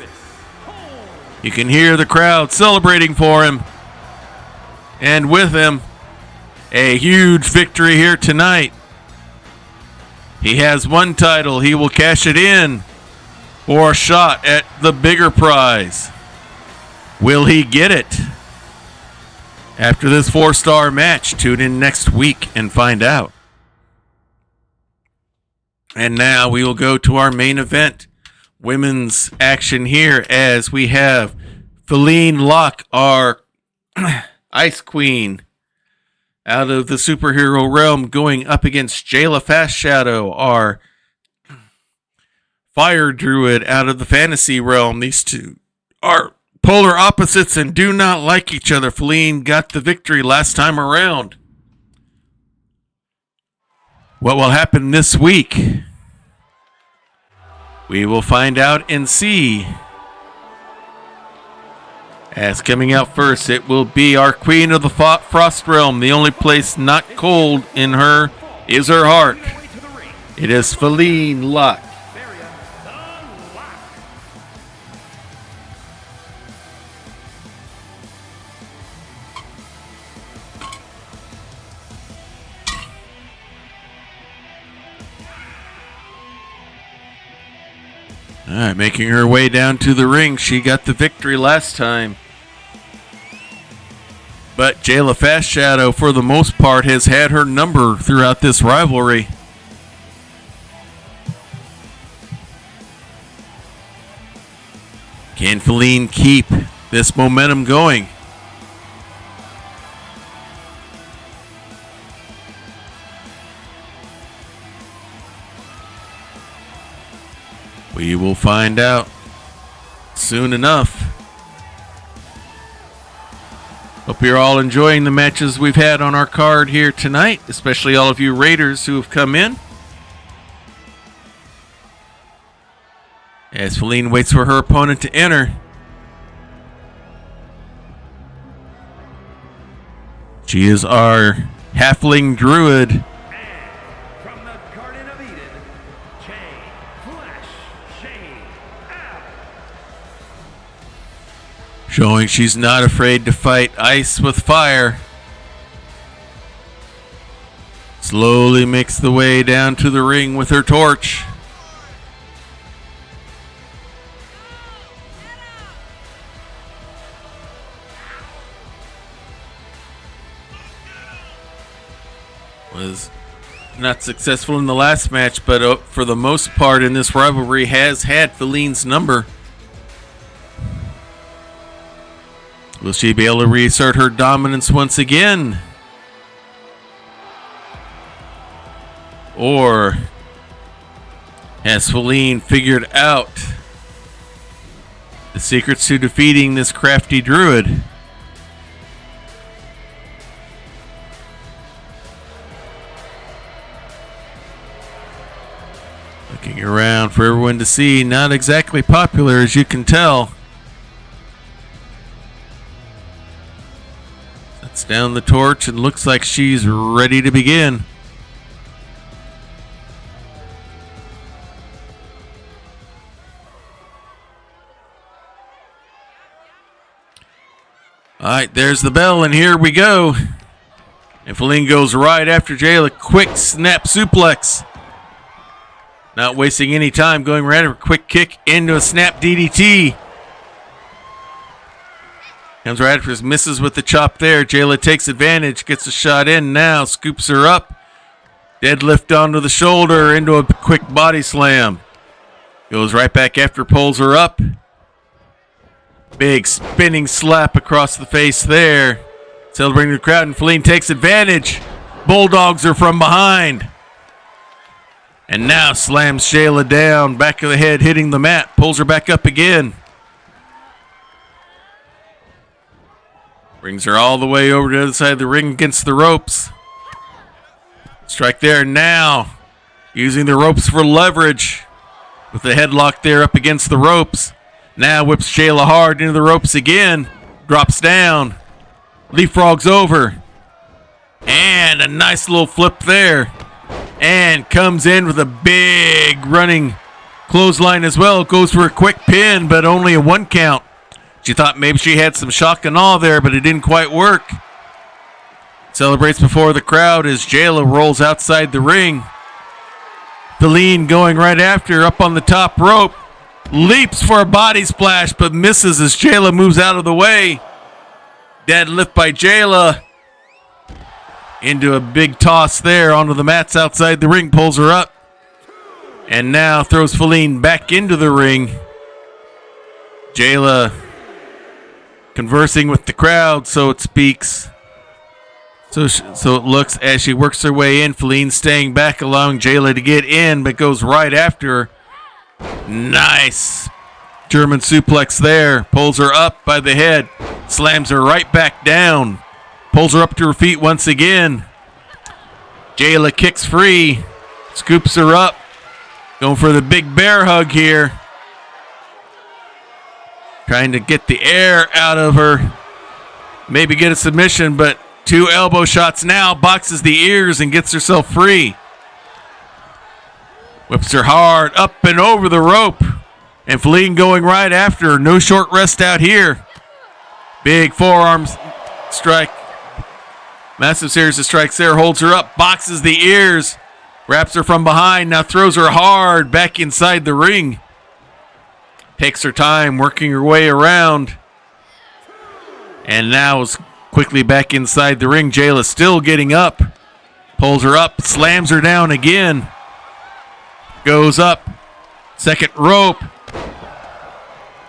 [SPEAKER 1] You can hear the crowd celebrating for him. And with him, a huge victory here tonight. He has one title. He will cash it in for a shot at the bigger prize. Will he get it? After this 4-star match, tune in next week and find out. And now we will go to our main event. Women's action here as we have Feline Locke, our Ice Queen, out of the superhero realm, going up against Jayla Fast Shadow, our Fire Druid out of the fantasy realm. These two are polar opposites and do not like each other. Feline got the victory last time around. What will happen this week? We will find out and see. As coming out first, it will be our Queen of the Frost Realm. The only place not cold in her is her heart. It is Feline Locke. All right, making her way down to the ring. She got the victory last time. But Jayla Fast Shadow, for the most part, has had her number throughout this rivalry. Can Feline keep this momentum going? We will find out soon enough. Hope you're all enjoying the matches we've had on our card here tonight, especially all of you Raiders who have come in. As Feline waits for her opponent to enter. She is our halfling druid. Showing she's not afraid to fight ice with fire. Slowly makes the way down to the ring with her torch. Was not successful in the last match, but for the most part in this rivalry has had Feline's number. Will she be able to reassert her dominance once again? Or has Feline figured out the secrets to defeating this crafty druid? Looking around for everyone to see, not exactly popular as you can tell. Sets down the torch and looks like she's ready to begin. Alright, there's the bell, and here we go. And Feline goes right after Jayla. Quick snap suplex. Not wasting any time, going right over. Quick kick into a snap DDT. Comes right after, misses with the chop there. Jayla takes advantage, gets a shot in now, scoops her up. Deadlift onto the shoulder, into a quick body slam. Goes right back after, pulls her up. Big spinning slap across the face there. Celebrating the crowd, and Feline takes advantage. Bulldogs her from behind. And now slams Jayla down, back of the head, hitting the mat. Pulls her back up again. Brings her all the way over to the other side of the ring against the ropes. Strike there now. Using the ropes for leverage. With the headlock there up against the ropes. Now whips Jayla hard into the ropes again. Drops down. Leapfrogs over. And a nice little flip there. And comes in with a big running clothesline as well. Goes for a quick pin, but only a 1 count. She thought maybe she had some shock and awe there, but it didn't quite work. Celebrates before the crowd as Jayla rolls outside the ring. Feline going right after, up on the top rope. Leaps for a body splash, but misses as Jayla moves out of the way. Deadlift by Jayla. Into a big toss there onto the mats outside the ring. Pulls her up. And now throws Feline back into the ring. Jayla conversing with the crowd, so it speaks. So it looks as she works her way in. Feline staying back, allowing Jayla to get in, but goes right after her. Nice German suplex there. Pulls her up by the head. Slams her right back down. Pulls her up to her feet once again. Jayla kicks free. Scoops her up. Going for the big bear hug here. Trying to get the air out of her. Maybe get a submission, but 2 elbow shots now. Boxes the ears and gets herself free. Whips her hard up and over the rope. And Feline going right after her. No short rest out here. Big forearm strike. Massive series of strikes there. Holds her up. Boxes the ears. Wraps her from behind. Now throws her hard back inside the ring. Takes her time working her way around. And now is quickly back inside the ring. Jayla still getting up. Pulls her up. Slams her down again. Goes up. Second rope.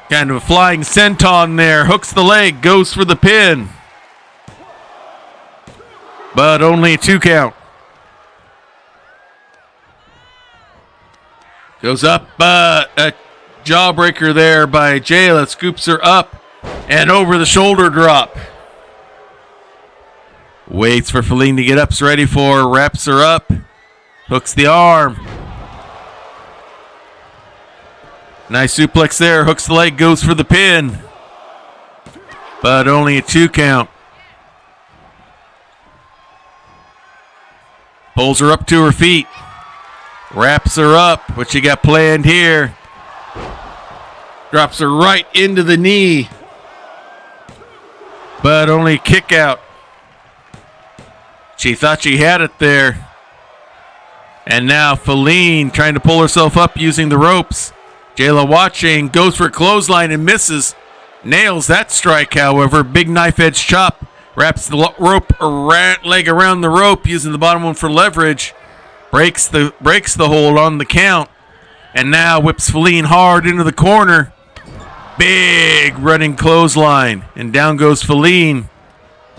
[SPEAKER 1] Kind of a flying senton there. Hooks the leg. Goes for the pin. But only a 2 count. Goes up. A jawbreaker there by Jayla. Scoops her up. And over the shoulder drop. Waits for Feline to get up. Is ready for her. Wraps her up. Hooks the arm. Nice suplex there. Hooks the leg. Goes for the pin. But only a 2 count. Pulls her up to her feet. Wraps her up. What you got planned here? Drops her right into the knee. But only a kick out. She thought she had it there. And now Feline trying to pull herself up using the ropes. Jayla watching. Goes for a clothesline and misses. Nails that strike, however. Big knife edge chop. Wraps the leg around the rope using the bottom one for leverage. Breaks the hold on the count. And now whips Feline hard into the corner. Big running clothesline. And down goes Feline.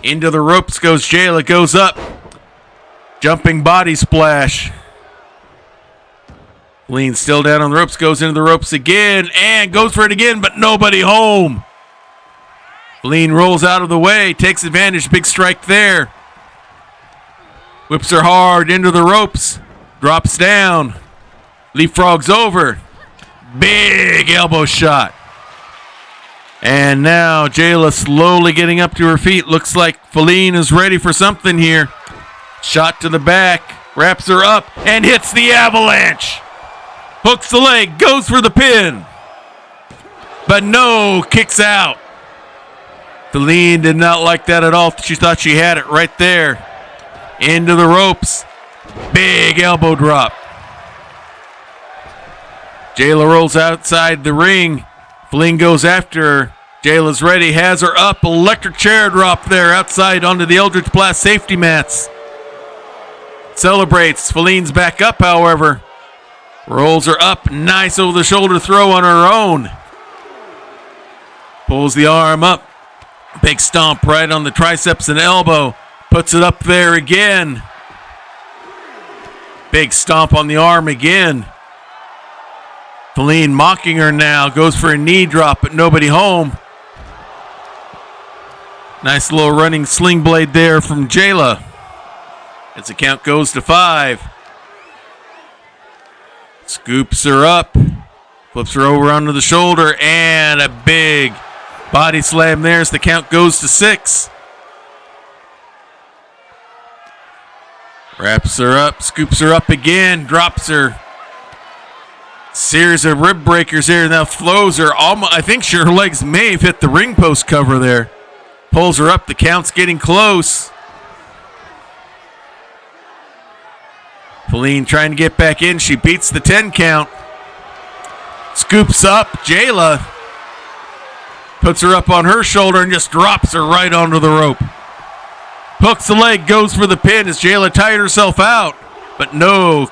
[SPEAKER 1] Into the ropes goes Jayla. Goes up. Jumping body splash. Feline still down on the ropes. Goes into the ropes again. And goes for it again, but nobody home. Feline rolls out of the way. Takes advantage. Big strike there. Whips her hard into the ropes. Drops down. Leapfrogs over. Big elbow shot. And now Jayla slowly getting up to her feet. Looks like Feline is ready for something here. Shot to the back. Wraps her up and hits the avalanche. Hooks the leg. Goes for the pin. But no, kicks out. Feline did not like that at all. She thought she had it right there. Into the ropes. Big elbow drop. Jayla rolls outside the ring. Feline goes after her. Jayla's ready, has her up. Electric chair drop there outside onto the Eldritch Blast safety mats. Celebrates. Feline's back up, however. Rolls her up. Nice over-the-shoulder throw on her own. Pulls the arm up. Big stomp right on the triceps and elbow. Puts it up there again. Big stomp on the arm again. Feline mocking her now. Goes for a knee drop, but nobody home. Nice little running sling blade there from Jayla. As the count goes to 5. Scoops her up. Flips her over onto the shoulder. And a big body slam there as the count goes to 6. Wraps her up. Scoops her up again. Drops her. Series of rib breakers here. Now flows her. I think her legs may have hit the ring post cover there. Pulls her up. The count's getting close. Feline trying to get back in. She beats the 10 count. Scoops up Jayla. Puts her up on her shoulder and just drops her right onto the rope. Hooks the leg, goes for the pin as Jayla tired herself out. But no,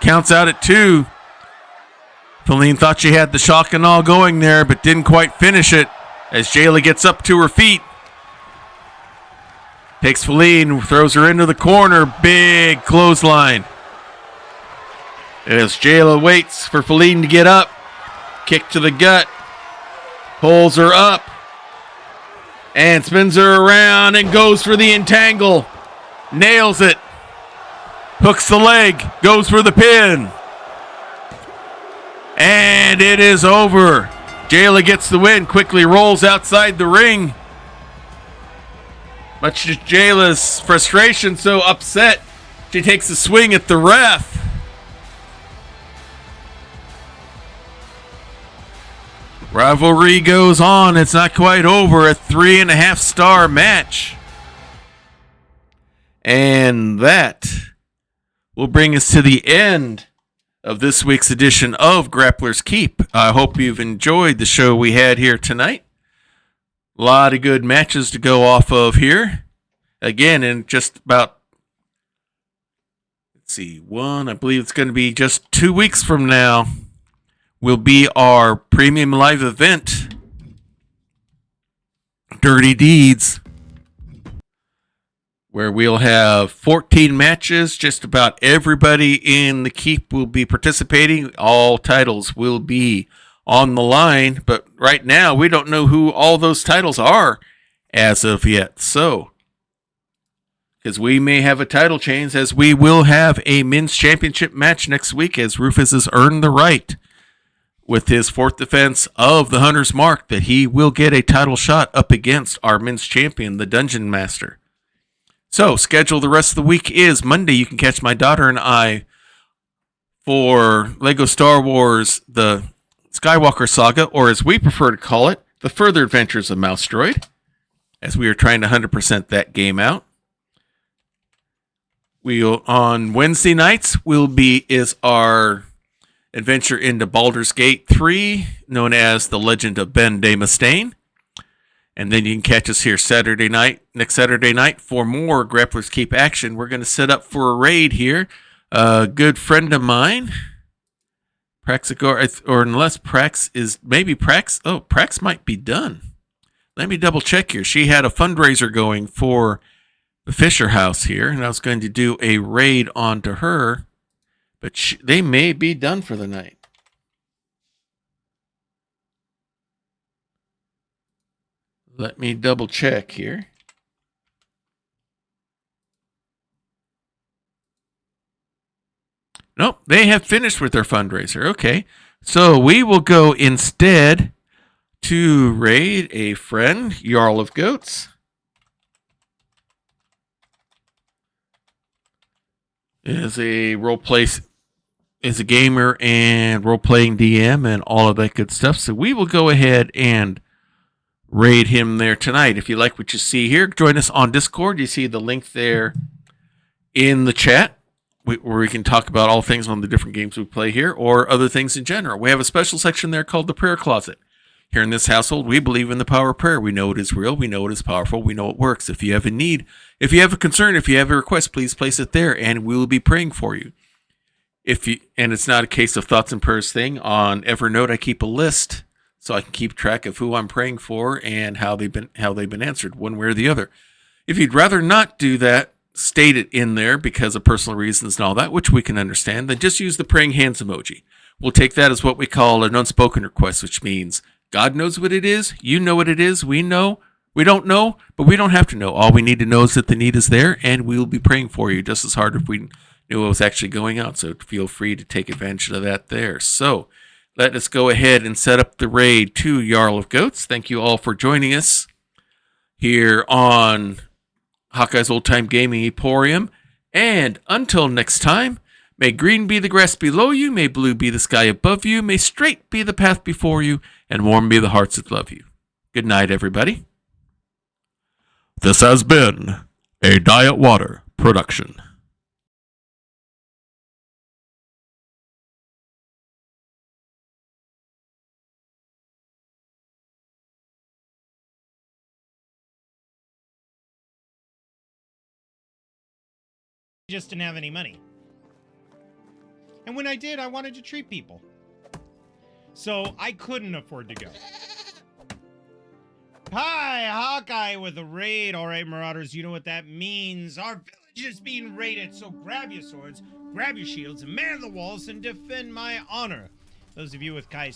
[SPEAKER 1] counts out at 2. Feline thought she had the shock and all going there, but didn't quite finish it as Jayla gets up to her feet. Takes Feline, throws her into the corner. Big clothesline. As Jayla waits for Feline to get up. Kick to the gut. Pulls her up. And spins her around and goes for the entangle. Nails it. Hooks the leg. Goes for the pin. And it is over. Jayla gets the win. Quickly rolls outside the ring. Much to Jayla's frustration, so upset, she takes a swing at the ref. Rivalry goes on. It's not quite over. A 3.5-star match. And that will bring us to the end of this week's edition of Grappler's Keep. I hope you've enjoyed the show we had here tonight. A lot of good matches to go off of here. Again, in just about, I believe it's going to be just 2 weeks from now, will be our premium live event, Dirty Deeds, where we'll have 14 matches. Just about everybody in the Keep will be participating. All titles will be on the line, but right now we don't know who all those titles are as of yet. So, because we may have a title change, as we will have a men's championship match next week, as Rufus has earned the right with his 4th defense of the Hunter's Mark that he will get a title shot up against our men's champion, the Dungeon Master. So, schedule the rest of the week is Monday. You can catch my daughter and I for Lego Star Wars, the Skywalker Saga, or as we prefer to call it, The Further Adventures of Mouse Droid, as we are trying to 100% that game out. We'll on Wednesday nights is our adventure into Baldur's Gate 3, known as The Legend of Ben de Mustaine. And then you can catch us here next Saturday night for more Grapplers Keep action. We're going to set up for a raid here. A good friend of mine, Praxigor, or unless Prax is, maybe Prax, Prax might be done. Let me double check here. She had a fundraiser going for the Fisher House here, and I was going to do a raid onto her, but they may be done for the night. Let me double check here. Nope, they have finished with their fundraiser. Okay, so we will go instead to raid a friend, Jarl of Goats. Is a gamer and role-playing DM and all of that good stuff. So we will go ahead and raid him there tonight. If you like what you see here, join us on Discord. You see the link there in the chat where we can talk about all things on the different games we play here or other things in general. We have a special section there called the Prayer Closet. Here in this household, we believe in the power of prayer. We know it is real. We know it is powerful. We know it works. If you have a need, if you have a concern, if you have a request, please place it there and we will be praying for you. And it's not a case of thoughts and prayers thing. On Evernote, I keep a list so I can keep track of who I'm praying for and how they've been answered one way or the other. If you'd rather not do that, state it in there because of personal reasons and all that, which we can understand, then just use the praying hands emoji. We'll take that as what we call an unspoken request, which means God knows what it is, you know what it is, we know. We don't know, but we don't have to know. All we need to know is that the need is there, and we will be praying for you just as hard if we knew what was actually going on. So feel free to take advantage of that there. So let us go ahead and set up the raid to Jarl of Goats. Thank you all for joining us here on Hawkeye's Old Time Gaming Emporium. And until next time, may green be the grass below you, may blue be the sky above you, may straight be the path before you, and warm be the hearts that love you. Good night, everybody. This has been a Diet Water production.
[SPEAKER 3] Just didn't have any money. And when I did, I wanted to treat people. So I couldn't afford to go. Hi, Hawkeye with a raid. All right, Marauders, you know what that means. Our village is being raided, so grab your swords, grab your shields, and man the walls and defend my honor. Those of you with Kai's